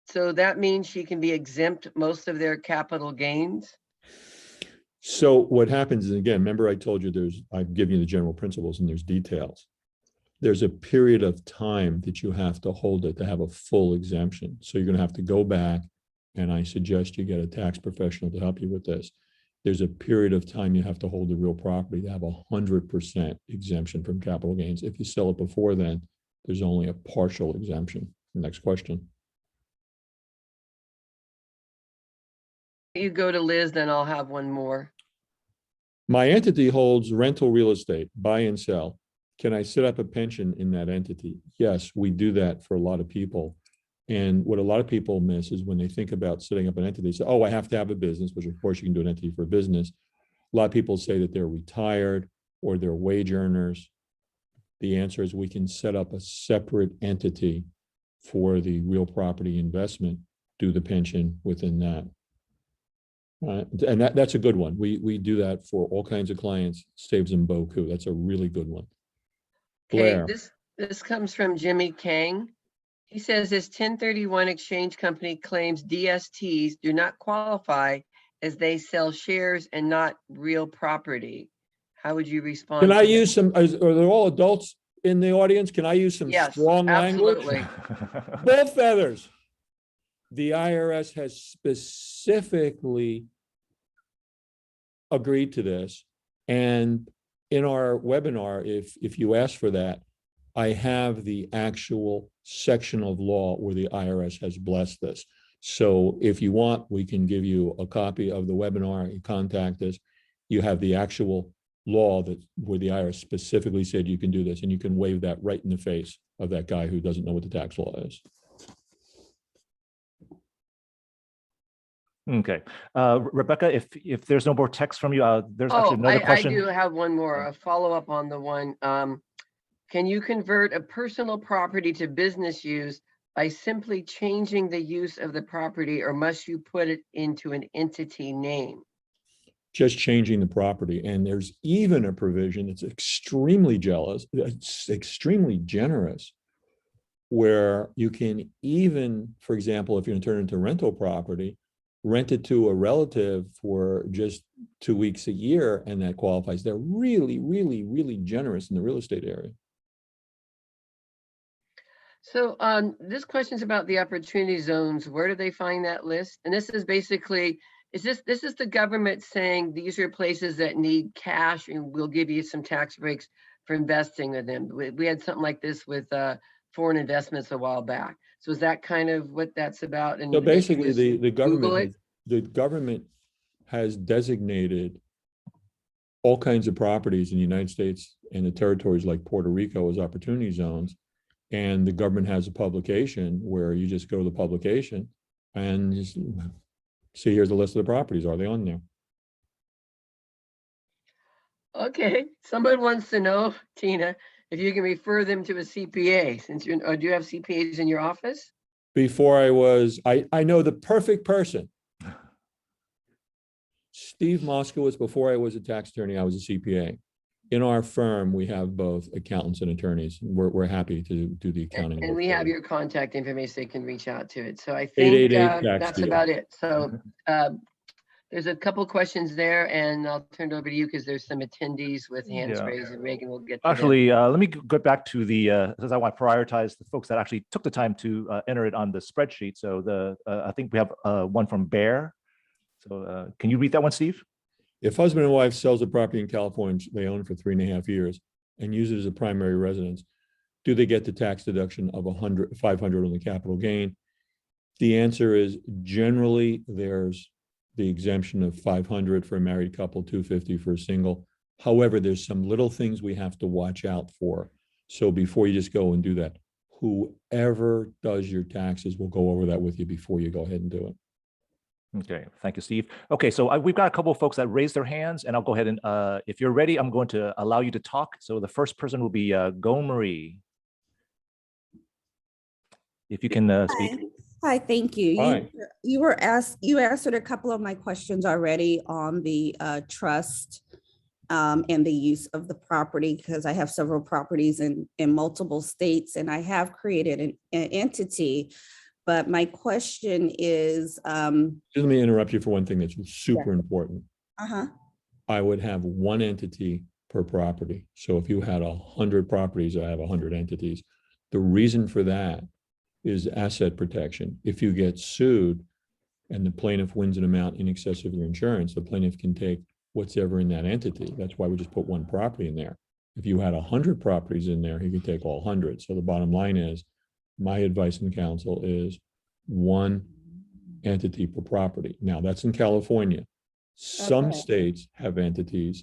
So that means she can be exempt most of their capital gains? So what happens is, again, remember I told you I've given you the general principles and there's details. There's a period of time that you have to hold it to have a full exemption. So you're going to have to go back, and I suggest you get a tax professional to help you with this. There's a period of time you have to hold the real property to have 100% exemption from capital gains. If you sell it before then, there's only a partial exemption. Next question. You go to Liz, then I'll have one more. My entity holds rental real estate, buy and sell. Can I set up a pension in that entity? Yes, we do that for a lot of people. And what a lot of people miss is when they think about setting up an entity, they say, oh, I have to have a business, which of course you can do an entity for a business. A lot of people say that they're retired or they're wage earners. The answer is we can set up a separate entity for the real property investment, do the pension within that. And that's a good one. We do that for all kinds of clients, saves them beaucoup. That's a really good one. Okay, Blair. this comes from Jimmy Kang. He says this 1031 exchange company claims DSTs do not qualify as they sell shares and not real property. How would you respond? Can I to that? use some, are they all adults in the audience? Can I use some Yes, strong language? absolutely. Bull feathers. The IRS has specifically agreed to this. And in our webinar, if you ask for that, I have the actual section of law where the IRS has blessed this. So if you want, we can give you a copy of the webinar. You contact us. You have the actual law that where the IRS specifically said you can do this, and you can wave that right in the face of that guy who doesn't know what the tax law is. Okay, Rebecca, if there's no more text from you, there's actually another I question. do have one more, a follow-up on the one. Can you convert a personal property to business use by simply changing the use of the property, or must you put it into an entity name? Just changing the property. And there's even a provision that's extremely extremely generous, where you can even, for example, if you're going to turn it into rental property, rent it to a relative for just 2 weeks a year, and that qualifies. They're really, really, really generous in the real estate area. So this question is about the opportunity zones. Where do they find that list? And this is basically, this is the government saying these are places that need cash and we'll give you some tax breaks for investing in them. We had something like this with foreign investments a while back. So is that kind of what that's about? And So basically the government has designated all kinds of properties in the United States and the territories like Puerto Rico as opportunity zones. And the government has a publication where you just go to the publication and just see, here's a list of the properties. Are they on there? Okay, somebody wants to know, Tina, if you can refer them to a CPA, since do you have CPAs in your office? Before I know the perfect person. Steve Moskowitz, before I was a tax attorney, I was a CPA. In our firm, we have both accountants and attorneys. We're happy to do the accounting. And we have your contact information, they can reach out to it. So I think that's about it. So there's a couple questions there, and I'll turn it over to you because there's some attendees with hands raised, and Reagan will get to actually, let me go back to the, because I want to prioritize the folks that actually took the time to enter it on the spreadsheet. So I think we have one from Bear. So can you read that one, Steve? If husband and wife sells a property in California they own for 3.5 years and use it as a primary residence, do they get the tax deduction of 500 on the capital gain? The answer is generally there's the exemption of 500 for a married couple, 250 for a single. However, there's some little things we have to watch out for. So before you just go and do that, whoever does your taxes will go over that with you before you go ahead and do it. Okay, thank you, Steve. Okay, so we've got a couple of folks that raised their hands, and I'll go ahead and if you're ready, I'm going to allow you to talk. So the first person will be Gomery. if you can speak. Hi, thank you. Hi. You answered a couple of my questions already on the trust and the use of the property, because I have several properties in multiple states, and I have created an entity. But my question is, Just let me interrupt you for one thing that's super important. uh-huh, I would have one entity per property. So if you had 100 properties, I have 100 entities. The reason for that is asset protection. If you get sued and the plaintiff wins an amount in excess of your insurance, the plaintiff can take what's ever in that entity. That's why we just put one property in there. If you had 100 properties in there, he could take all 100. So the bottom line is, my advice and counsel is one entity per property. Now that's in California. Some Okay. states have entities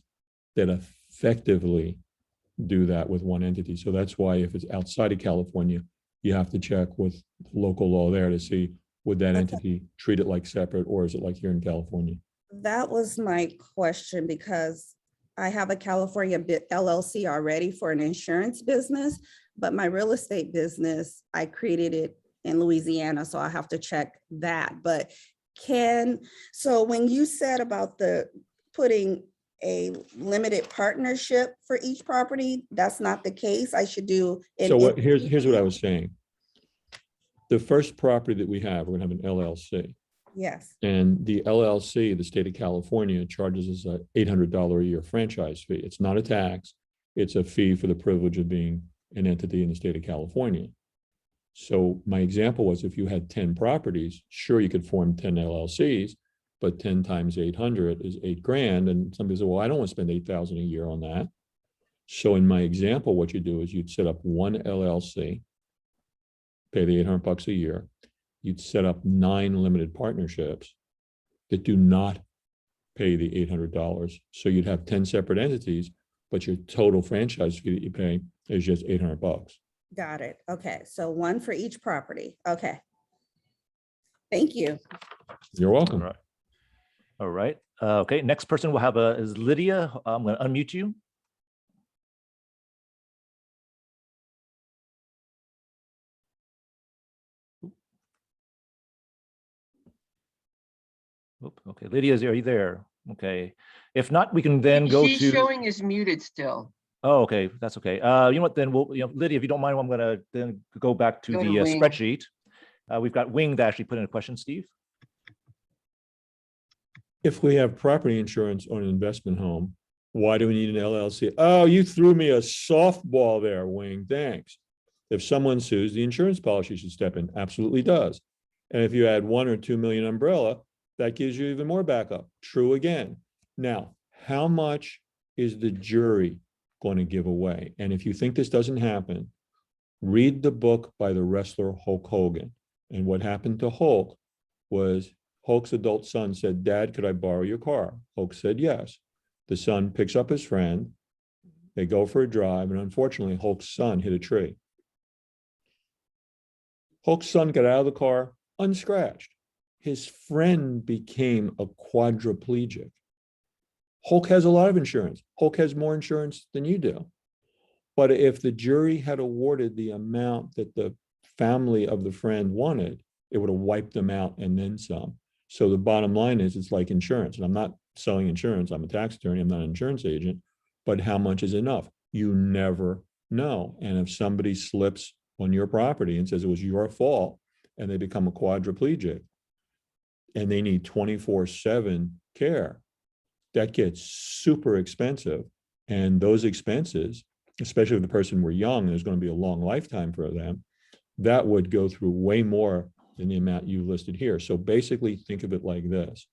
that effectively do that with one entity. So that's why if it's outside of California, you have to check with local law there to see, would that Okay. entity treat it like separate, or is it like here in California? that was my question, because I have a California LLC already for an insurance business, but my real estate business, I created it in Louisiana, so I have to check that. But so when you said about putting a limited partnership for each property, that's not the case. I should do. So here's what I was saying. The first property that we have, we're gonna have an LLC. Yes, And the LLC, the state of California, charges us a $800 a year franchise fee. It's not a tax. It's a fee for the privilege of being an entity in the state of California. So my example was, if you had 10 properties, sure, you could form 10 LLCs, but 10 times 800 is $8,000. And somebody said, well, I don't want to spend 8,000 a year on that. So in my example, what you do is you'd set up one LLC, pay the $800 a year. You'd set up 9 limited partnerships that do not pay the $800. So you'd have 10 separate entities, but your total franchise fee that you pay is just $800. got it. Okay, so one for each property. Okay. Thank you. You're welcome. All right. All right. Okay, next person we'll have is Lydia. I'm going to unmute you. Oop, okay, Lydia, are you there? Okay. If not, we can then go She's to. showing is muted still. Oh, okay, that's okay. You know what, then we'll, Lydia, if you don't mind, I'm gonna then go back to Go to the Wing. spreadsheet. We've got Wing that actually put in a question, Steve. If we have property insurance on an investment home, why do we need an LLC? Oh, you threw me a softball there, Wing. Thanks. If someone sues, the insurance policy should step in. Absolutely does. And if you add 1 or 2 million umbrella, that gives you even more backup. True again. Now, how much is the jury going to give away? And if you think this doesn't happen, read the book by the wrestler Hulk Hogan. And what happened to Hulk was Hulk's adult son said, Dad, could I borrow your car? Hulk said, yes. The son picks up his friend. They go for a drive. And unfortunately, Hulk's son hit a tree. Hulk's son got out of the car unscratched. His friend became a quadriplegic. Hulk has a lot of insurance. Hulk has more insurance than you do. But if the jury had awarded the amount that the family of the friend wanted, it would have wiped them out and then some. So the bottom line is, it's like insurance. And I'm not selling insurance. I'm a tax attorney. I'm not an insurance agent. But how much is enough? You never know. And if somebody slips on your property and says it was your fault, and they become a quadriplegic, and they need 24/7 care, that gets super expensive. And those expenses, especially if the person were young, there's going to be a long lifetime for them, that would go through way more than the amount you listed here. So basically think of it like this.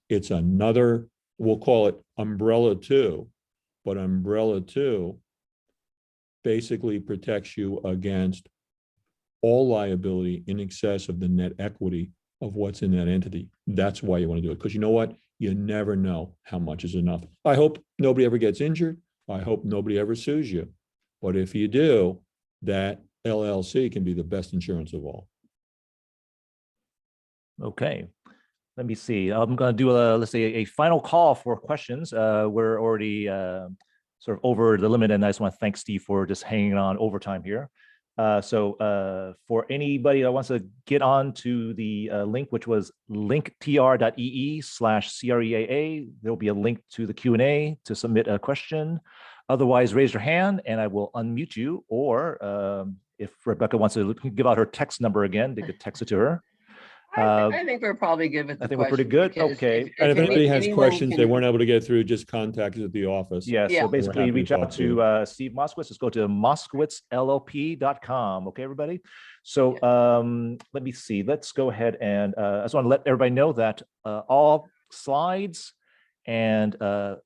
It's another, we'll call it umbrella 2, but umbrella 2 basically protects you against all liability in excess of the net equity of what's in that entity. That's why you want to do it. Because you know what? You never know how much is enough. I hope nobody ever gets injured. I hope nobody ever sues you. But if you do, that LLC can be the best insurance of all. Okay, let me see. I'm going to do let's say a final call for questions. We're already sort of over the limit, and I just want to thank Steve for just hanging on overtime here. For anybody that wants to get on to the link, which was linktr.ee/CREAA, there'll be a link to the Q&A to submit a question. Otherwise, raise your hand and I will unmute you. Or if Rebecca wants to give out her text number again, they could text it to her. I think we're probably good with the I think we're pretty questions, good. because Okay. And if anybody has anyone questions they can- weren't able to get through, just contact us at the office. Yeah, Yeah. so We're basically happy to reach out talk to you. to Steve Moskowitz. Just go to moskowitzllp.com. Okay, everybody. So let me see. Let's go ahead and I just want to let everybody know that all slides and 4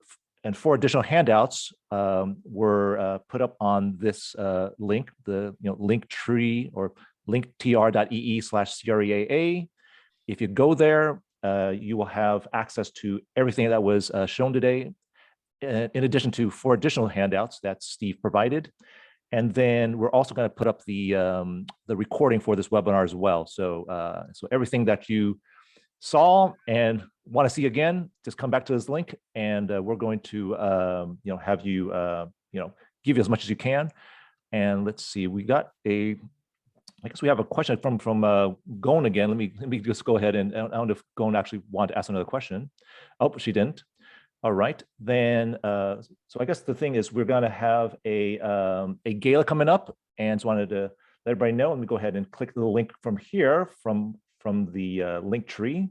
additional handouts were put up on this link, the Linktree or linktr.ee/CREAA. If you go there, you will have access to everything that was shown today, in addition to 4 additional handouts that Steve provided. And then we're also going to put up the recording for this webinar as well. So everything that you saw and want to see again, just come back to this link, and we're going to have you give you as much as you can. And let's see, I guess we have a question from Goan again. Let me just go ahead and I don't know if Goan actually wanted to ask another question. Oh, she didn't. All right, then. So I guess the thing is we're going to have a gala coming up, and just wanted to let everybody know. Let me go ahead and click the link from here from the link tree.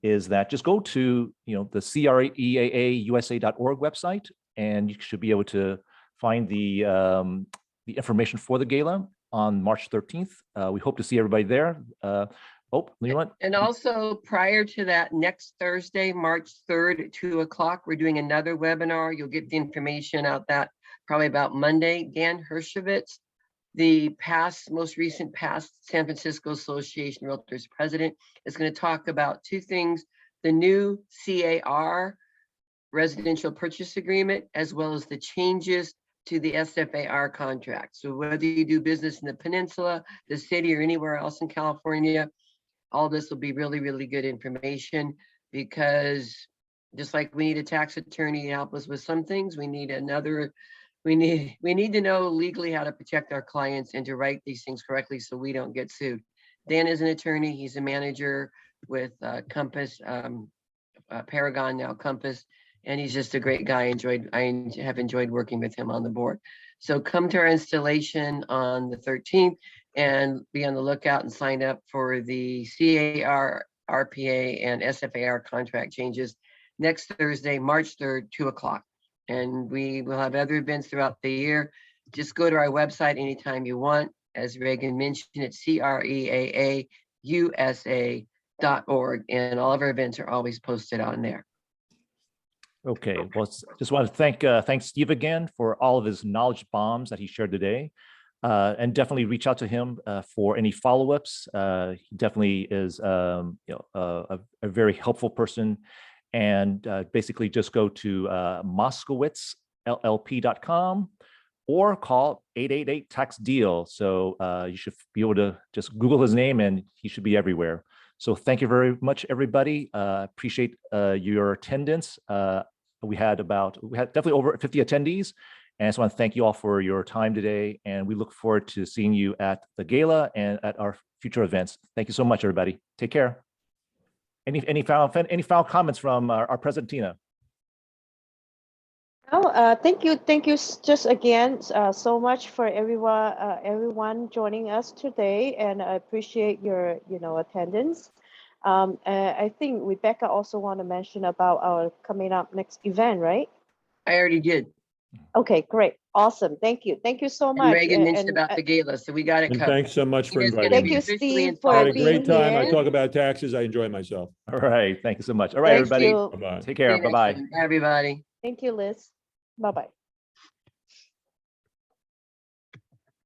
Is that just go to the CREAAUSA.org website, and you should be able to find the information for the gala on March 13th. We hope to see everybody there. You know what? And also prior to that, next Thursday, March 3rd at 2 o'clock, we're doing another webinar. You'll get the information out that probably about Monday. Dan Hershkovitz, the most recent San Francisco Association of Realtors president, is going to talk about 2 things: the new CAR residential purchase agreement, as well as the changes to the SFAR contract. So whether you do business in the peninsula, the city, or anywhere else in California, all this will be really, really good information, because just like we need a tax attorney to help us with some things, we need we need to know legally how to protect our clients and to write these things correctly so we don't get sued. Dan is an attorney. He's a manager with Compass, Paragon, now Compass, and he's just a great guy. I have enjoyed working with him on the board. So come to our installation on the 13th and be on the lookout and sign up for the CAR, RPA, and SFAR contract changes next Thursday, March 3rd, 2 o'clock. And we will have other events throughout the year. Just go to our website anytime you want. As Reagan mentioned, it's CREAAUSA.org, and all of our events are always posted on there. Okay, well, just want to thank Steve again for all of his knowledge bombs that he shared today, and definitely reach out to him for any follow-ups. He definitely is a very helpful person, and basically just go to moskowitzllp.com or call 888-TAX-DEAL. So you should be able to just Google his name and he should be everywhere. So thank you very much, everybody. Appreciate your attendance. We had definitely over 50 attendees, and I just want to thank you all for your time today. And we look forward to seeing you at the gala and at our future events. Thank you so much, everybody. Take care. Any final comments from our President Tina? Oh, thank you just again so much for everyone joining us today, and I appreciate your attendance. I think Rebecca also want to mention about our coming up next event, right? I already did. Okay, great, awesome, thank you so much. And Reagan mentioned about the gala, so we got it And covered. thanks so much for Tina's gonna inviting be me. Thank you, officially Steve, for I had a installed. great time. I here. talk about taxes. I enjoy myself. All right, thank you so much. All right, Thank everybody. you. Bye-bye. Take care. See you next Bye-bye. time. Bye, everybody. Thank you, Liz. Bye-bye.